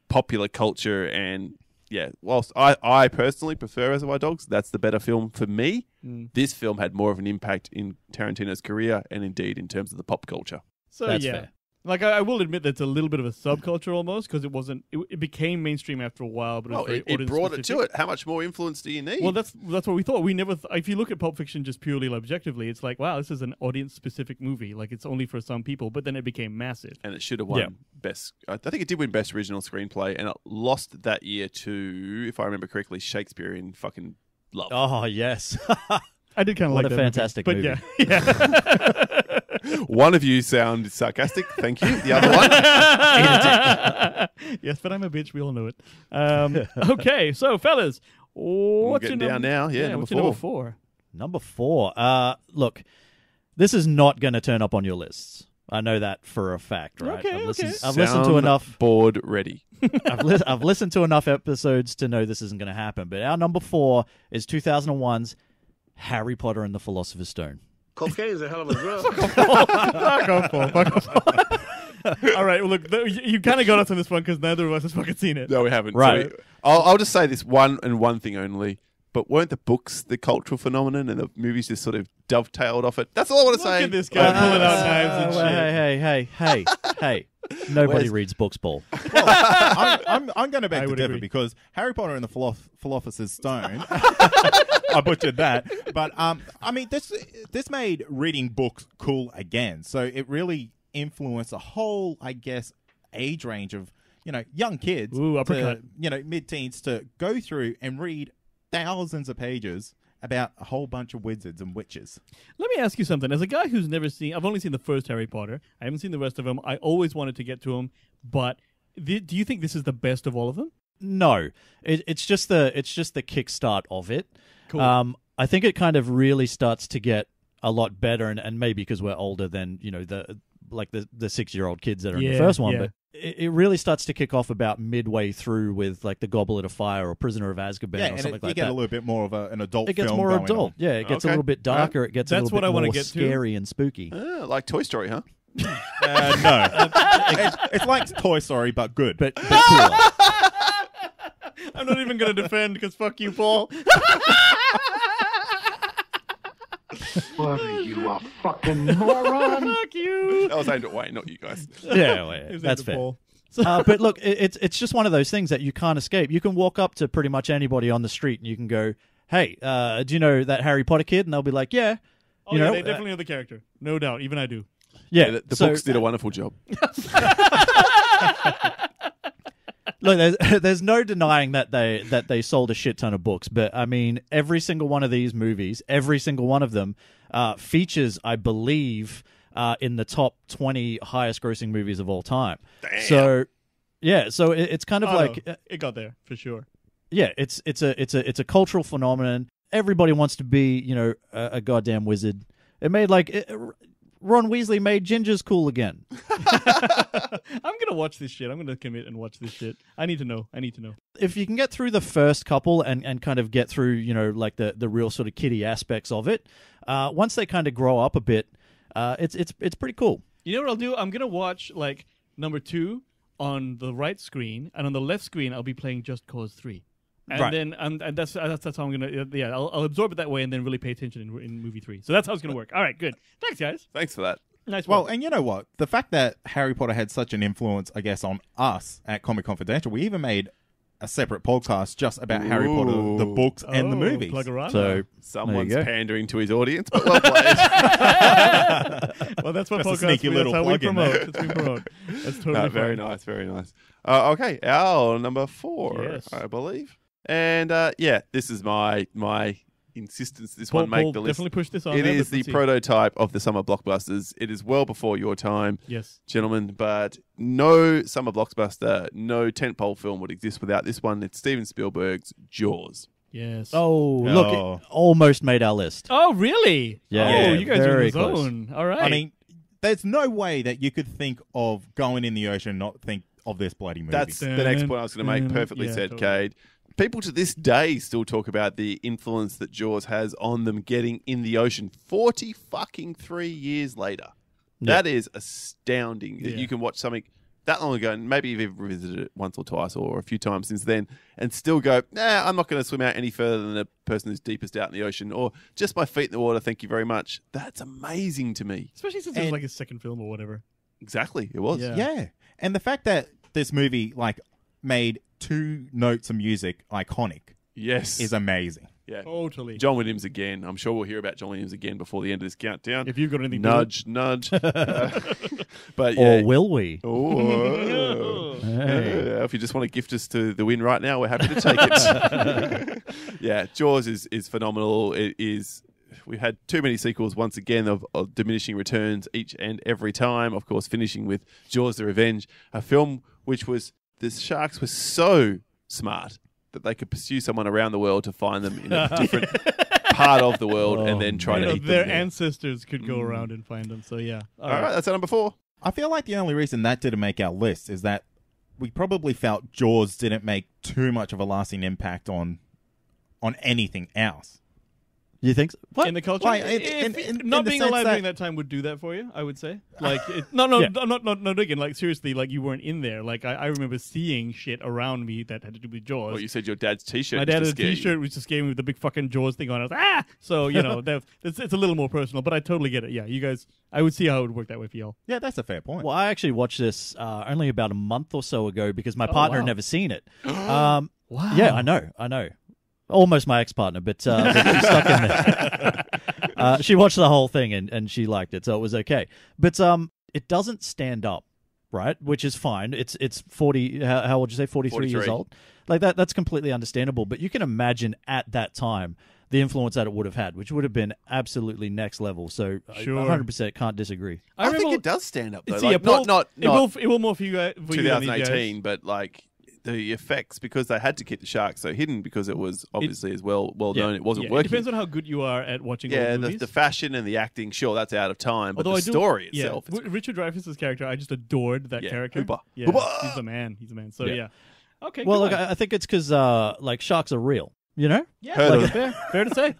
popular culture. And yeah, whilst I personally prefer Reservoir Dogs, that's the better film for me. This film had more of an impact in Tarantino's career and indeed in terms of the pop culture. So That's yeah. fair. Like I will admit that it's a little bit of a subculture almost because it became mainstream after a while, but Well, it, was it very brought it to audience-specific. it. How much more influence do you need? Well, that's what we thought. We never. If you look at Pulp Fiction just purely objectively, it's like, wow, this is an audience-specific movie. Like it's only for some people. But then it became massive. and it should have won best. I think it did win best original screenplay, and it lost that year to, if I remember correctly, Shakespeare in fucking Love. Oh, yes. I did kind of What like a that fantastic movie. movie. But yeah. One of you sound sarcastic. Thank you. The other one, Yes, but I'm a bitch. We all know it. Okay, so fellas, what's getting your down now. Yeah, number what's your number 4? Number 4. Look, this is not going to turn up on your lists. I know that for a fact, right? Okay, I've listened Sound to enough. board ready. I've listened to enough episodes to know this isn't going to happen. But our number 4 is 2001's Harry Potter and the Philosopher's Stone. Cocaine's a hell of a drug. Fuck off. All right, well, look, you kind of got us on this one because neither of us has fucking seen it. No, we haven't. Right. So I'll just say this one thing only. But weren't the books the cultural phenomenon and the movies just sort of dovetailed off it? That's all I want to Look say. at this guy pulling out knives and shit. Hey. Nobody Where's- reads books, Paul. I'm going to beg I to would differ agree. because Harry Potter and the Philosopher's Stone. I butchered that, but I mean this made reading books cool again. So it really influenced a whole, I guess, age range of young kids, Ooh, uppercut. to, mid-teens to go through and read thousands of pages about a whole bunch of wizards and witches. Let me ask you something. As a guy who's never seen, I've only seen the first Harry Potter. I haven't seen the rest of them. I always wanted to get to them, but do you think this is the best of all of them? No, it's just the kickstart of it. Cool. I think it kind of really starts to get a lot better, and maybe because we're older than the 6-year-old kids that are in the first one, but it really starts to kick off about midway through with like the Goblet of Fire or Prisoner of Azkaban Yeah, or and something you like get that. a little bit more of an adult. It gets film more going adult. on. Yeah, it gets a Okay. little bit darker. It gets a That's little what bit I wanna more get to. scary and spooky. Like Toy Story, huh? No, it's like Toy Story but good. But cooler. I'm not even going to defend because fuck you, Paul. What are you, a fucking moron? Fuck you. That was aimed at Wayne, not you guys. Yeah, well, Is that's that the fair. Paul? But look, it's just one of those things that you can't escape. You can walk up to pretty much anybody on the street and you can go, "Hey, do you know that Harry Potter kid?" And they'll be like, "Yeah." Oh, yeah, they definitely know the character. No doubt. Even I do. Yeah, The so, books did a wonderful job. Look, there's no denying that they sold a shit ton of books, but I mean, every single one of these movies, every single one of them, features, I believe, in the top 20 highest grossing movies of all time. Damn. So, yeah, so it's kind of Oh, like, no. It got there for sure. yeah, it's a cultural phenomenon. Everybody wants to be, a goddamn wizard. It made Ron Weasley made gingers cool again. I'm gonna watch this shit. I'm gonna commit and watch this shit. I need to know. If you can get through the first couple and kind of get through, like the real sort of kiddie aspects of it, once they kind of grow up a bit, it's pretty cool. You know what I'll do? I'm gonna watch like number 2 on the right screen, and on the left screen I'll be playing Just Cause 3. And Right. then and that's how I'm gonna I'll absorb it that way and then really pay attention in movie 3. So that's how it's gonna work. All right, good. Thanks, guys. Thanks for that. Nice. Well, one. and you know what? The fact that Harry Potter had such an influence, I guess, on us at Comic Confidential, we even made a separate podcast just about Harry Potter, the books and the movies. Plug-a-rana. So Someone's go. pandering to his audience, but well played. Well, that's what Just a podcast sneaky is. little That's how we plug in promote. there. That's we promote. That's totally No, very fine. nice, very nice. Okay, our number 4, Yes. I believe. And this is my insistence this Paul, one make Paul the list. definitely push this on. It there, is but the let's see. prototype of the summer blockbusters. It is well before your time, Yes. gentlemen, but no summer blockbuster, no tentpole film would exist without this one. It's Steven Spielberg's Jaws. Yes. Oh, look, Oh. it almost made our list. Oh, really? Yeah, Oh, you guys are in very the close. zone. All right. I mean, there's no way that you could think of going in the ocean and not think of this bloody movie. That's the next point I was going to make. Perfectly Yeah, said, totally. Cade. People to this day still talk about the influence that Jaws has on them getting in the ocean 43 years later. Yeah. That is astounding that Yeah. you can watch something that long ago, and maybe you've even revisited it once or twice or a few times since then, and still go, nah, I'm not going to swim out any further than the person who's deepest out in the ocean, or just my feet in the water, thank you very much. That's amazing to me. Especially since it was like his second film or whatever. Exactly, it was. Yeah. Yeah. And the fact that this movie made 2 notes of music iconic Yes. is amazing. Yeah. Totally. John Williams again. I'm sure we'll hear about John Williams again before the end of this countdown. If you've got anything Nudge, nudge. But yeah. Or will we? Oh. Hey. If you just want to gift us to the win right now, we're happy to take it. Yeah, Jaws is phenomenal. It is. We've had too many sequels once again of diminishing returns each and every time. Of course, finishing with Jaws: The Revenge, a film which was the sharks were so smart that they could pursue someone around the world to find them in a different part of the world and then try to eat them. their there. ancestors could go around and find them. So yeah. All right, that's our number 4. I feel like the only reason that didn't make our list is that we probably felt Jaws didn't make too much of a lasting impact on anything else. You think so? What? In the culture, Like, not the being sense alive that- during that time would do that for you. I would say, like, Yeah. not again. Like seriously, like you weren't in there. Like I remember seeing shit around me that had to do with Jaws. Well, you said your dad's T-shirt. My dad used had to a scare you. T-shirt which just gave me with the big fucking Jaws thing on. I was like, ah! So it's a little more personal, but I totally get it. Yeah, you guys, I would see how it would work that way for y'all. Yeah, that's a fair point. Well, I actually watched this only about a month or so ago because my partner had wow. never seen it. Wow. Yeah, I know. Almost my ex-partner, but she's stuck in there. She watched the whole thing and she liked it, so it was okay. But it doesn't stand up, right? Which is fine. It's 40. How would you say 43 years 43. old? Like that. That's completely understandable. But you can imagine at that time the influence that it would have had, which would have been absolutely next level. So Sure. 100% can't disagree. I think remember- it does stand up though. See, Like, Paul, not it will more for you guys. For you than these guys. 2018, but like the effects because they had to keep the sharks so hidden because it was obviously as well Yeah. known it wasn't Yeah, it working. depends on how good you are at watching Yeah, old the movies. fashion and the acting, sure, that's out of time, but Although the I do- story yeah, itself. it's- Richard Dreyfuss's character, I just adored that Yeah, character. Hooper. Yeah, Hooper! he's the man. He's the man. So Yeah. yeah. Okay. Well, good look, one. I think it's because like sharks are real. You know? yeah, Heard like, of fair to say.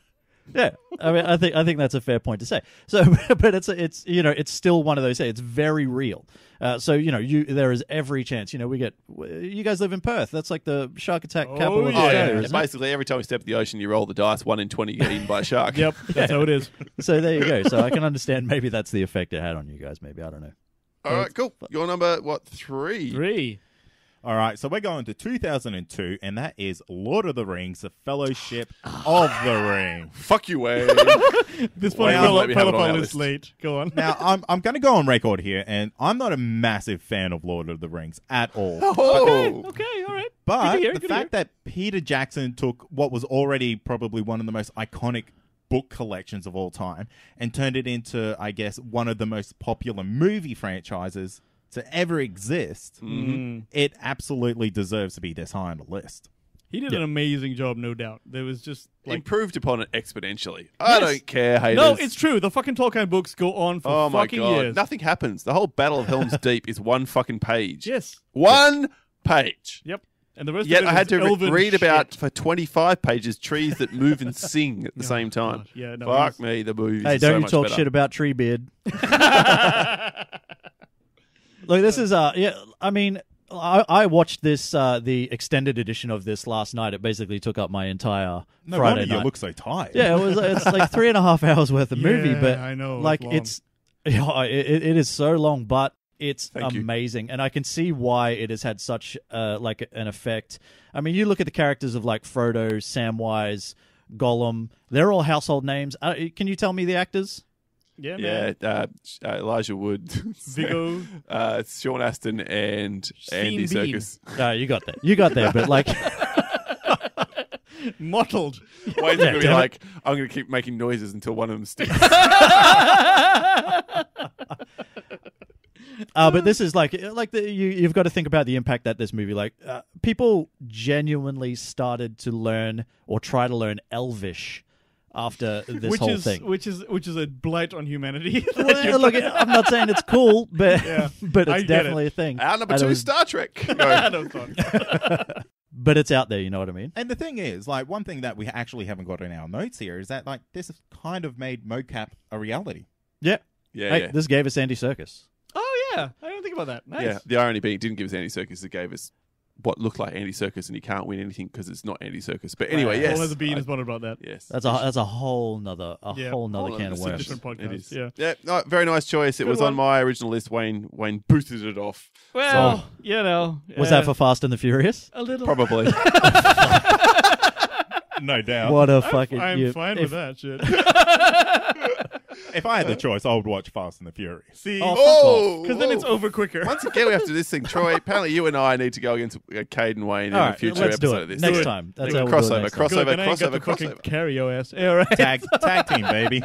Yeah, I mean, I think that's a fair point to say. So, but it's it's still one of those. It's very real. So there is every chance. You guys live in Perth. That's like the shark attack capital of yeah. Australia, Yeah, isn't it? basically every time you step in the ocean, you roll the dice. 1 in 20 you get eaten by a shark. Yep, that's how it is. So there you go. So I can understand maybe that's the effect it had on you guys. Maybe I don't know. All right, cool. Your number 3? 3. All right, so we're going to 2002, and that is Lord of the Rings: The Fellowship of the Ring. Fuck you, Wayne. This Why one not let me fell have it up on on our this list? late. Go on. Now, I'm going to go on record here, and I'm not a massive fan of Lord of the Rings at all. Oh, Okay, all right. But Good to hear, the good to fact that Peter Jackson took what was already probably one of the most iconic book collections of all time and turned it into, I guess, one of the most popular movie franchises to ever exist, it absolutely deserves to be this high on the list. He did an amazing job, no doubt. There was just like improved upon it exponentially. I Yes. don't care, haters. no, it's true. The fucking Tolkien books go on for Oh my fucking god, years. nothing happens. The whole Battle of Helm's Deep is one fucking page. Yes. One page. Yep. And the rest Yet of it I had is to elven read shit. about for 25 pages trees that move and sing at the same time. gosh, yeah, no, Fuck he's- me, the movies. Hey, are don't so you much talk better. shit about Treebeard. Look, this is I mean, I watched this the extended edition of this last night. It basically took up my entire No Friday wonder you night. look so tired. Yeah, it's like 3.5 hours worth of movie, Yeah, but I know, like it's it is so long, but it's Thank you. amazing, and I can see why it has had such like an effect. I mean, you look at the characters of like Frodo, Samwise, Gollum; they're all household names. Can you tell me the actors? Yeah, Yeah, man. Elijah Wood, Viggo. Sean Astin, and Andy Bean. Serkis. You got that. You got there, but like, Mottled. Wayne's going to be like, I'm going to keep making noises until one of them sticks. But this is you've got to think about the impact that this movie, people genuinely started to learn or try to learn Elvish after this whole thing. Which is a blight on humanity. Well, look, I'm not saying it's cool, but but I it's get definitely a thing. Our number And it 2 was- Star Trek. No. No, it's not. But it's out there, you know what I mean? And the thing is, like, one thing that we actually haven't got in our notes here is that, like, this has kind of made mocap a reality. Yeah. Yeah, Hey, yeah. this gave us Andy Serkis. Oh yeah, I didn't think about that. Nice. Yeah, the irony being, it didn't give us Andy Serkis, it gave us what looked like Andy Serkis, and he can't win anything because it's not Andy Serkis. But anyway, yes. Paul has a bee in his bonnet about that. Yes. That's a whole nother Yeah. whole nother Whole can nother of worms. Different podcast. It is. Yeah. Yeah, no, very nice choice. It Good was on one. my original list. Wayne boosted it off. Well, you know. Was that for Fast and the Furious? a little? Probably. No doubt. What a fucking... I'm fine with that shit. If I had the choice, I would watch Fast and the Furious. See, Oh, because then it's over quicker. Once again, we have to do this thing, Troy. Apparently, you and I need to go against Cade and Wayne in All a right, future let's episode do it. of this. Next Do it. time. That's Yeah, how we'll do it crossover, next time. Good, then I ain't got to crossover. fucking carry your ass. All right. Tag team, baby.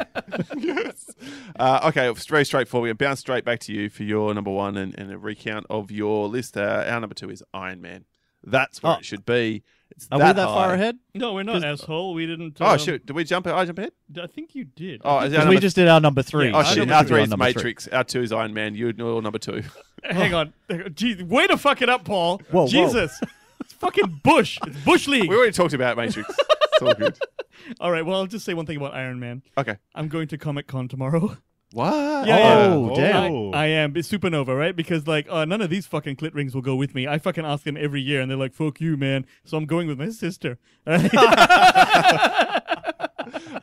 Okay, it's very straightforward. We bounce straight back to you for your number 1 and a recount of your list. Our number 2 is Iron Man. That's where Oh. it should be. It's Are we that far high. ahead? No, we're not, asshole. We didn't. Oh, shoot. Did we jump ahead? I jump ahead? I think you did. Oh, is our Because number we just did our number 3. Yeah, Oh, I shit. number Our three. 3 is Number three. Matrix. Our 2 is Iron Man. You're number 2. Hang on. Jeez, way to fuck it up, Paul. Whoa, whoa. Jesus. It's fucking Bush. It's Bush League. We already talked about Matrix. It's all good. All right, well, I'll just say one thing about Iron Man. Okay. I'm going to Comic-Con tomorrow. What? Yeah, Oh, damn. I am. It's Supernova, right? Because, none of these fucking clit rings will go with me. I fucking ask them every year, and they're like, fuck you, man. So I'm going with my sister. I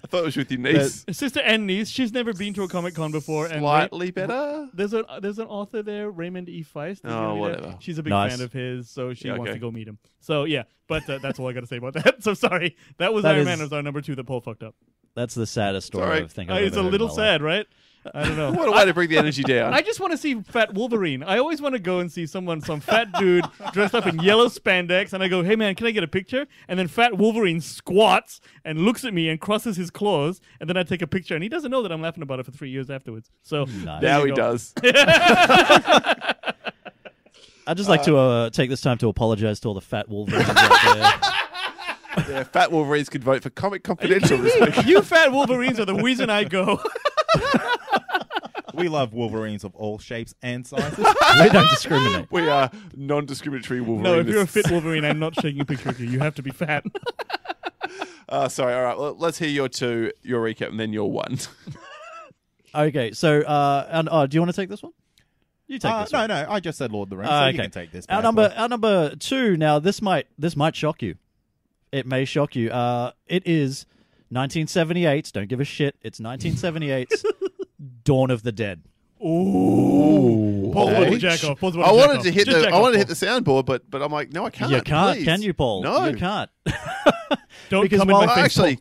thought it was with your niece. Sister and niece. She's never been to a Comic-Con before. And Slightly better. There's an author there, Raymond E. Feist. He's gonna Oh, be there. whatever. She's a big Nice. fan of his, so she Yeah, wants okay. to go meet him. So yeah, but that's all I got to say about that. So sorry, that was That Iron is- Man. Was our number 2 that Paul fucked up. That's the saddest story Sorry. I think I've It's a ever heard in little my life. sad, right? I don't know. What a way to bring the energy down. I just want to see Fat Wolverine. I always want to go and see some fat dude dressed up in yellow spandex, and I go, "Hey man, can I get a picture?" And then Fat Wolverine squats and looks at me and crosses his claws, and then I take a picture, and he doesn't know that I'm laughing about it for 3 years afterwards. So Nice. there now you he go. does. I'd just like to take this time to apologize to all the fat Wolverines out there. Yeah, Fat Wolverines could vote for Comic Confidential this week. You Fat Wolverines are the reason I go. We love Wolverines of all shapes and sizes. We don't discriminate. We are non-discriminatory Wolverines. No, if you're a fit Wolverine, I'm not shaking a picture of you. You have to be fat. Sorry, all right. Well, let's hear your recap, and then your 1. Okay, so do you want to take this one? You take this one. No, I just said Lord of the Rings, so you Okay. can take this. Our number 2. Now this might shock you. It may shock you. It is 1978. Don't give a shit. It's 1978's Dawn of the Dead. Ooh. Paul's about to jack off. Paul's about I to jack wanted off. to hit Just the jack I off, wanted to hit Paul. the soundboard, but I'm like, no, I can't. You can't, please. can you, Paul? No, You can't. Don't because come in while- my face. actually,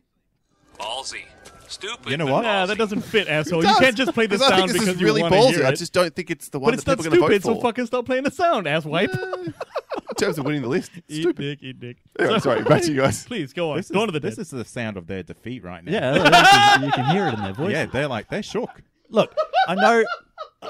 Ballsy. Stupid. You know but what? Nah, ballsy. that doesn't fit, asshole. it You does, can't just play the 'cause I think sound this because is really you want to ballsy. hear I it. just don't think it's the one But it's that not people are going to stupid, vote so for. fucking stop playing the sound, asswipe. In terms of winning the list, it's Eat stupid. dick, eat dick. Anyway, sorry, back to you guys. Please, go on. This Dawn of the Dead. is the sound of their defeat right now. Yeah, you can hear it in their voice. Yeah, they're shook. Look, I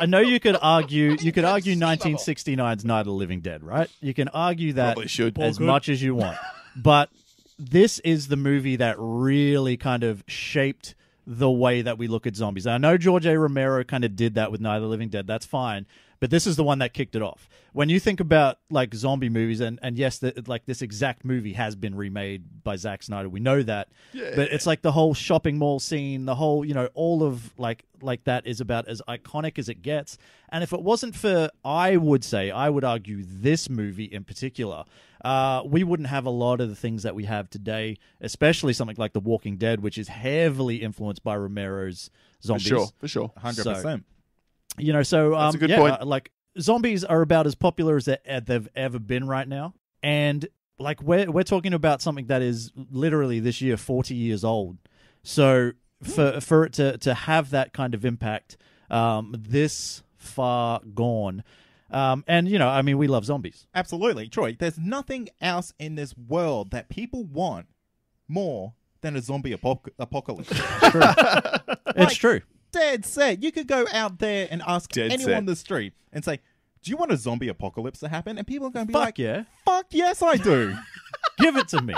know you could argue 1969's Night of the Living Dead, right? You can argue that Probably should. as Paul, good. much as you want. But this is the movie that really kind of shaped the way that we look at zombies. I know George A. Romero kind of did that with Night of the Living Dead. That's fine. But this is the one that kicked it off. When you think about like zombie movies, and yes, like this exact movie has been remade by Zack Snyder. We know that. Yeah. But it's like the whole shopping mall scene, the whole, all of like that is about as iconic as it gets. And if it wasn't for, I would argue this movie in particular, we wouldn't have a lot of the things that we have today, especially something like The Walking Dead, which is heavily influenced by Romero's zombies. For sure. 100%. So That's a good point. like zombies are about as popular as they've ever been right now, and like we're talking about something that is literally this year 40 years old. So for it to have that kind of impact, this far gone, and we love zombies. Absolutely. Troy, there's nothing else in this world that people want more than a zombie apocalypse. It's true. Dead set. You could go out there and ask Dead anyone set. on the street and say, do you want a zombie apocalypse to happen? And people are going to be Fuck like, yeah. fuck yes, I do. Give it to me.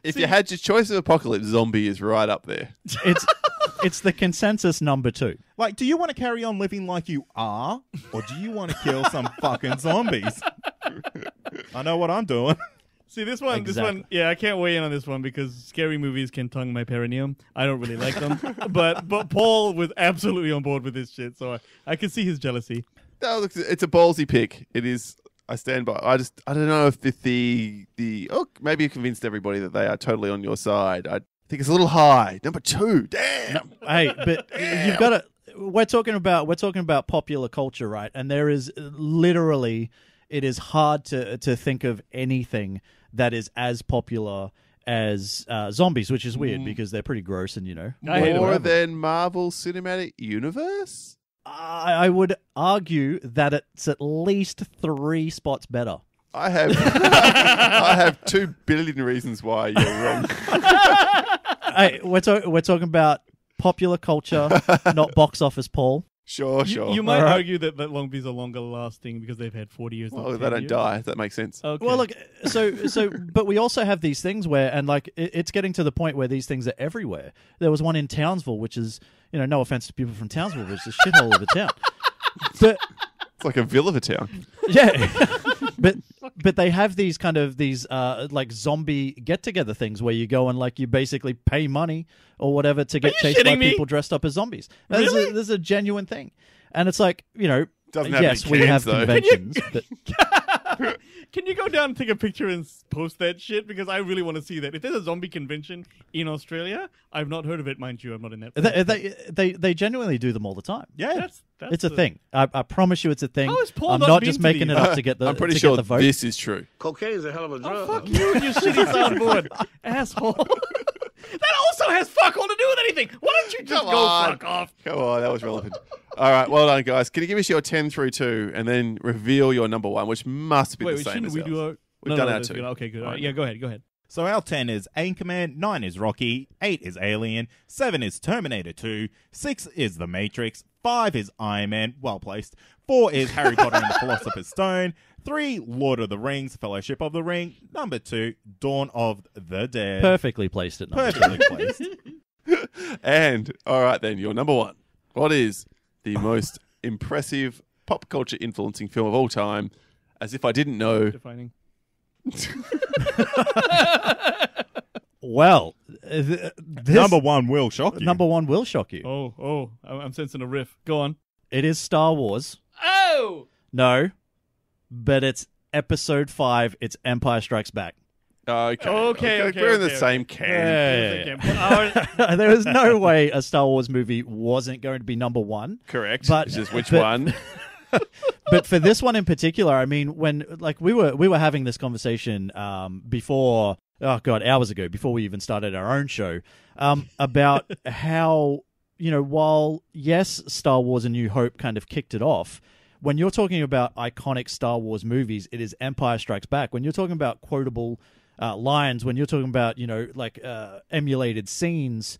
If you had your choice of apocalypse, zombie is right up there. It's the consensus number 2. Like, do you want to carry on living like you are? Or do you want to kill some fucking zombies? I know what I'm doing. See, this one, Exactly. yeah, I can't weigh in on this one because scary movies can tongue my perineum. I don't really like them. but Paul was absolutely on board with this shit, so I can see his jealousy. No, look, it's a ballsy pick. It is. I stand by. I don't know if maybe you convinced everybody that they are totally on your side. I think it's a little high. Number 2. Damn. Hey, but you've got to. We're talking about popular culture, right? And there is literally, it is hard to think of anything that is as popular as zombies, which is weird because they're pretty gross and I hate it. More than Marvel Cinematic Universe. I would argue that it's at least 3 spots better. I have 2 billion reasons why you're wrong. Hey, we're talking about popular culture, not box office, Paul. Sure. You might All right. argue that zombies are longer lasting because they've had 40 years. Well, not they 10 don't years. die. That makes sense. Okay. Well, look, but we also have these things where, and like, it's getting to the point where these things are everywhere. There was one in Townsville, which is, no offense to people from Townsville, but it's a shithole of a town. But It's like a villa of a town. yeah, but they have these kind of like zombie get together things where you go and like you basically pay money or whatever to get you chased by shitting me? people dressed up as zombies. Really? This is a genuine thing, and it's like Doesn't have yes, any we cans, have though. conventions, but Can you go down and take a picture and post that shit? Because I really want to see that. If there's a zombie convention in Australia, I've not heard of it, mind you. I'm not in that. they genuinely do them all the time. Yeah. That's It's a thing. I promise you, it's a thing. How is Paul I'm not not been just to making these? it up to get the. I'm pretty to sure get the vote. this is true. Cocaine's a hell of a drug. Fuck you and your shitty soundboard, asshole. That also has fuck all to do with anything. Why don't you just Come go on. fuck off? Come on, that was relevant. All right, well done, guys. Can you give us your 10 through 2 and then reveal your number 1, which must be Wait, the same shouldn't as we ours? do our... We've done our that's 2. good. Okay, good. All right, yeah, go ahead. So our 10 is Anchorman, 9 is Rocky, 8 is Alien, 7 is Terminator 2, 6 is The Matrix, 5 is Iron Man, well placed, 4 is Harry Potter and the Philosopher's Stone, 3, Lord of the Rings, Fellowship of the Ring, number 2, Dawn of the Dead. Perfectly placed at number 2. Perfectly placed. And, all right then, your number 1. What is the most impressive pop culture influencing film of all time? As if I didn't know. Defining. Well, this Number 1 will shock you. number 1 will shock you. Oh, I'm sensing a riff. Go on. It is Star Wars. Oh! No, but it's Episode 5. It's Empire Strikes Back. Okay. We're in the same can. There was no way a Star Wars movie wasn't going to be number 1. Correct. But- It's just which but- one? But for this one in particular, I mean, when like we were having this conversation before, hours ago, before we even started our own show, about how, while yes, Star Wars: A New Hope kind of kicked it off. When you're talking about iconic Star Wars movies, it is Empire Strikes Back. When you're talking about quotable lines, when you're talking about emulated scenes,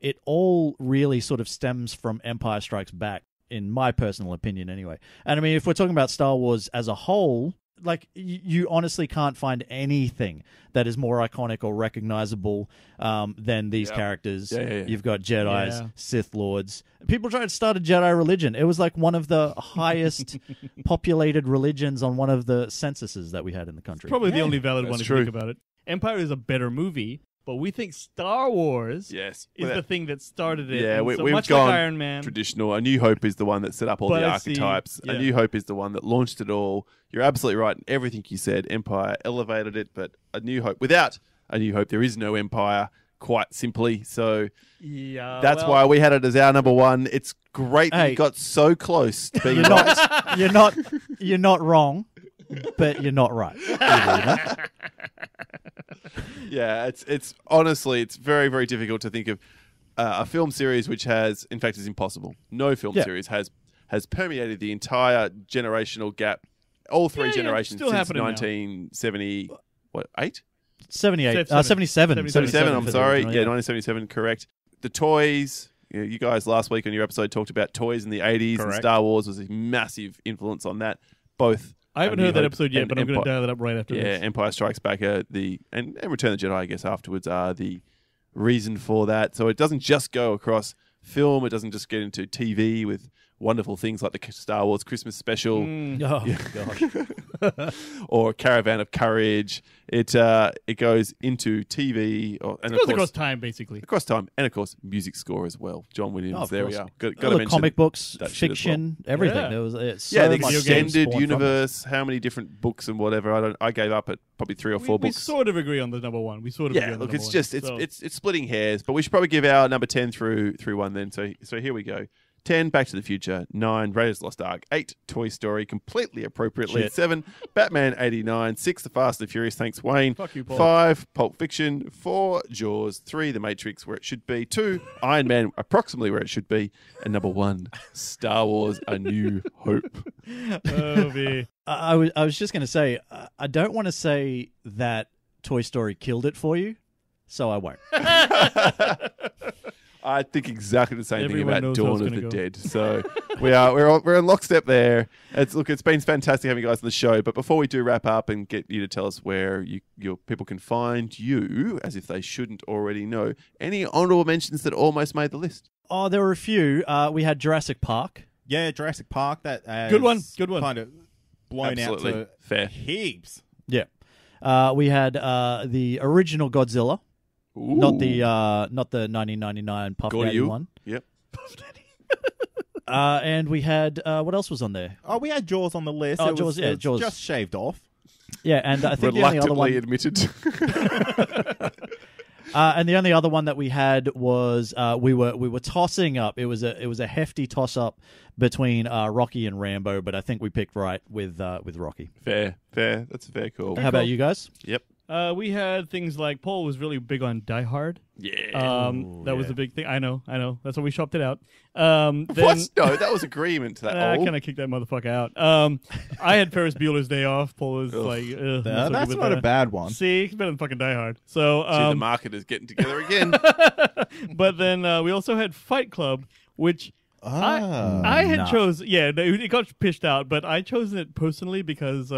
it all really sort of stems from Empire Strikes Back, in my personal opinion anyway. And I mean, if we're talking about Star Wars as a whole, like you honestly can't find anything that is more iconic or recognizable than these characters. Yeah. You've got Jedis, Yeah. Sith Lords. People tried to start a Jedi religion. It was like one of the highest populated religions on one of the censuses that we had in the country. Probably the only valid that's one if true. you think about it. Empire is a better movie, but we think Star Wars Yes. is the thing that started it. Yeah, And we've much gone like Iron Man. traditional. A New Hope is the one that set up all But the it's the- archetypes. yeah. A New Hope is the one that launched it all. You're absolutely right in everything you said. Empire elevated it, but A New Hope, without A New Hope, there is no Empire, quite simply. So Yeah, that's well, why we had it as our number 1. It's great that Hey. you got so close to being You're right. you're not wrong, but you're not right. Yeah, it's honestly, it's very, very difficult to think of a film series which has, in fact, is impossible. No film Yeah. series has permeated the entire generational gap, all three Yeah, generations still since happening now. 1970. What, 8? 78. 77. 77. 77, I'm for the sorry. original, Yeah, 1977, correct. The toys. You guys last week on your episode talked about toys in the 80s, and Correct. Star Wars was a massive influence on that. Both. I haven't A New heard that Hope episode yet, and but I'm going to Empire- dial it up right after Yeah, this. Empire Strikes Back and Return of the Jedi, I guess, afterwards are the reason for that. So it doesn't just go across film. It doesn't just get into TV with wonderful things like the Star Wars Christmas special Oh, God. or Caravan of Courage. It goes into TV and It goes across time, basically. across time, and of course music score as well. John Williams. Oh, of there we course. are. Got All to the mention comic books, that shit as fiction, everything. Yeah. There was it's Yeah, so the much extended spawned from it. universe. How many different books and whatever? I gave up at probably 3 or 4 We books. sort of agree on the number one. We sort of agree Yeah, on the look, number it's one. just So- it's splitting hairs, but we should probably give our number 10 through one then. So here we go. 10, Back to the Future. 9, Raiders of the Lost Ark. 8, Toy Story, completely appropriately. Shit. 7, Batman 89. 6, The Fast and the Furious. Thanks, Wayne. Fuck you, Paul. 5, Pulp Fiction. 4, Jaws. 3, The Matrix, where it should be. 2, Iron Man, approximately where it should be. And number 1, Star Wars: A New Hope. Oh, me. I was just going to say, I don't want to say that Toy Story killed it for you, so I won't. I think exactly the same Everyone thing about knows how Dawn it's of the gonna go. Dead. So we're in lockstep there. It's been fantastic having you guys on the show. But before we do wrap up and get you to tell us where your people can find you, as if they shouldn't already know, any honourable mentions that almost made the list? Oh, there were a few. We had Jurassic Park. Yeah, Jurassic Park. That Good one, good one. Kind of blown Absolutely. out to Fair. heaps. Yeah. We had the original Godzilla, Ooh. not the 1999 Puff Got Daddy you. one. Yep. And we had what else was on there? Oh, we had Jaws on the list. Oh, It was- Jaws, yeah, it was Jaws. just shaved off. Yeah, and I think the only other Reluctantly one. admitted. And the only other one that we had was we were tossing up. It was a hefty toss up between Rocky and Rambo, but I think we picked right with Rocky. Fair. That's a fair call. How about you guys? Yep. We had things like Paul was really big on Die Hard. Yeah. That was a big thing. I know. That's why we shopped it out. Then What? No, that was agreement to that. I old. kind of kicked that motherfucker out. I had Ferris Bueller's Day Off. Paul was like, not so good That's with not a that. bad one. See, it's better than fucking Die Hard. So, See, the marketers getting together again. but then we also had Fight Club, which I had Nah. chose. Yeah, no, it got pitched out, but I chosen it personally because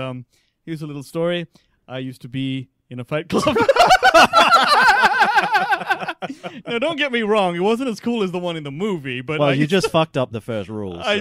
here's a little story. I used to be in a fight club. Now, don't get me wrong; it wasn't as cool as the one in the movie. But Well, you just fucked up the first rule. So. I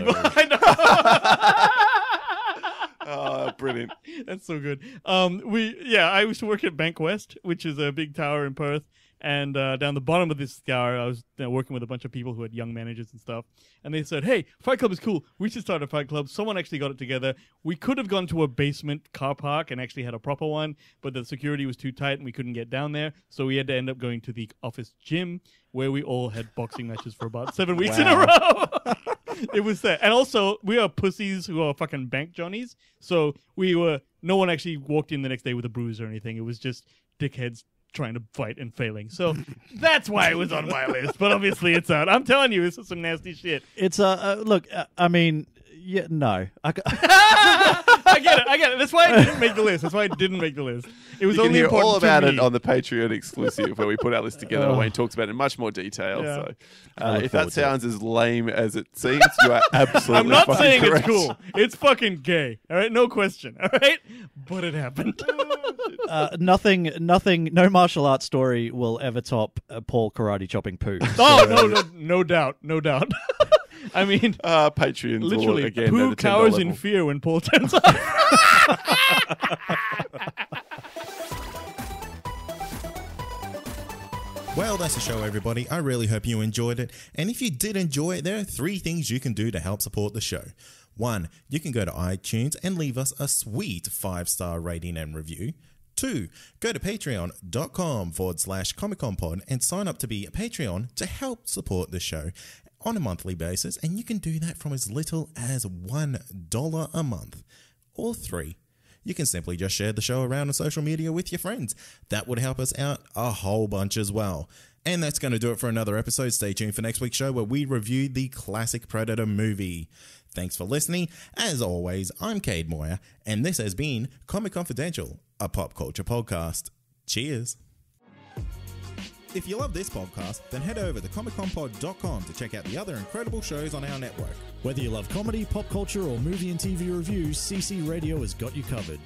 know. Oh, brilliant. That's so good. I used to work at Bank West, which is a big tower in Perth. And down the bottom of this tower, I was working with a bunch of people who had young managers and stuff. And they said, hey, Fight Club is cool. We should start a Fight Club. Someone actually got it together. We could have gone to a basement car park and actually had a proper one, but the security was too tight and we couldn't get down there. So we had to end up going to the office gym where we all had boxing matches for about 7 weeks in a row. It was that. And also, we are pussies who are fucking bank johnnies. So no one actually walked in the next day with a bruise or anything. It was just dickheads trying to fight and failing. So that's why it was on my list. But obviously it's out. I'm telling you, this is some nasty shit. It's look. I mean, yeah, no. I get it. That's why I didn't make the list. It was You can only hear important all about to it me. on the Patreon exclusive where we put our list together. Oh. Wayne talks about it in much more detail. Yeah. So look if forward that to sounds as lame as it seems, you are absolutely I'm not fucking saying correct. it's cool. It's fucking gay. All right, no question. All right, but it happened. Nothing. No martial arts story will ever top Paul karate chopping poo. Oh no doubt. I mean, Patreons will literally, again Pooh at the $10 cowers level. in fear when Paul turns up. Well, that's the show, everybody. I really hope you enjoyed it. And if you did enjoy it, there are 3 things you can do to help support the show. 1, you can go to iTunes and leave us a sweet 5-star rating and review. 2, go to patreon.com/ComicConPod and sign up to be a Patreon to help support the show on a monthly basis. And you can do that from as little as $1 a month. Or 3, you can simply just share the show around on social media with your friends. That would help us out a whole bunch as well. And that's going to do it for another episode. Stay tuned for next week's show where we review the classic Predator movie. Thanks for listening. As always, I'm Cade Moyer, and this has been Comic Confidential, a pop culture podcast. Cheers. If you love this podcast, then head over to comicconpod.com to check out the other incredible shows on our network. Whether you love comedy, pop culture, or movie and TV reviews, CC Radio has got you covered.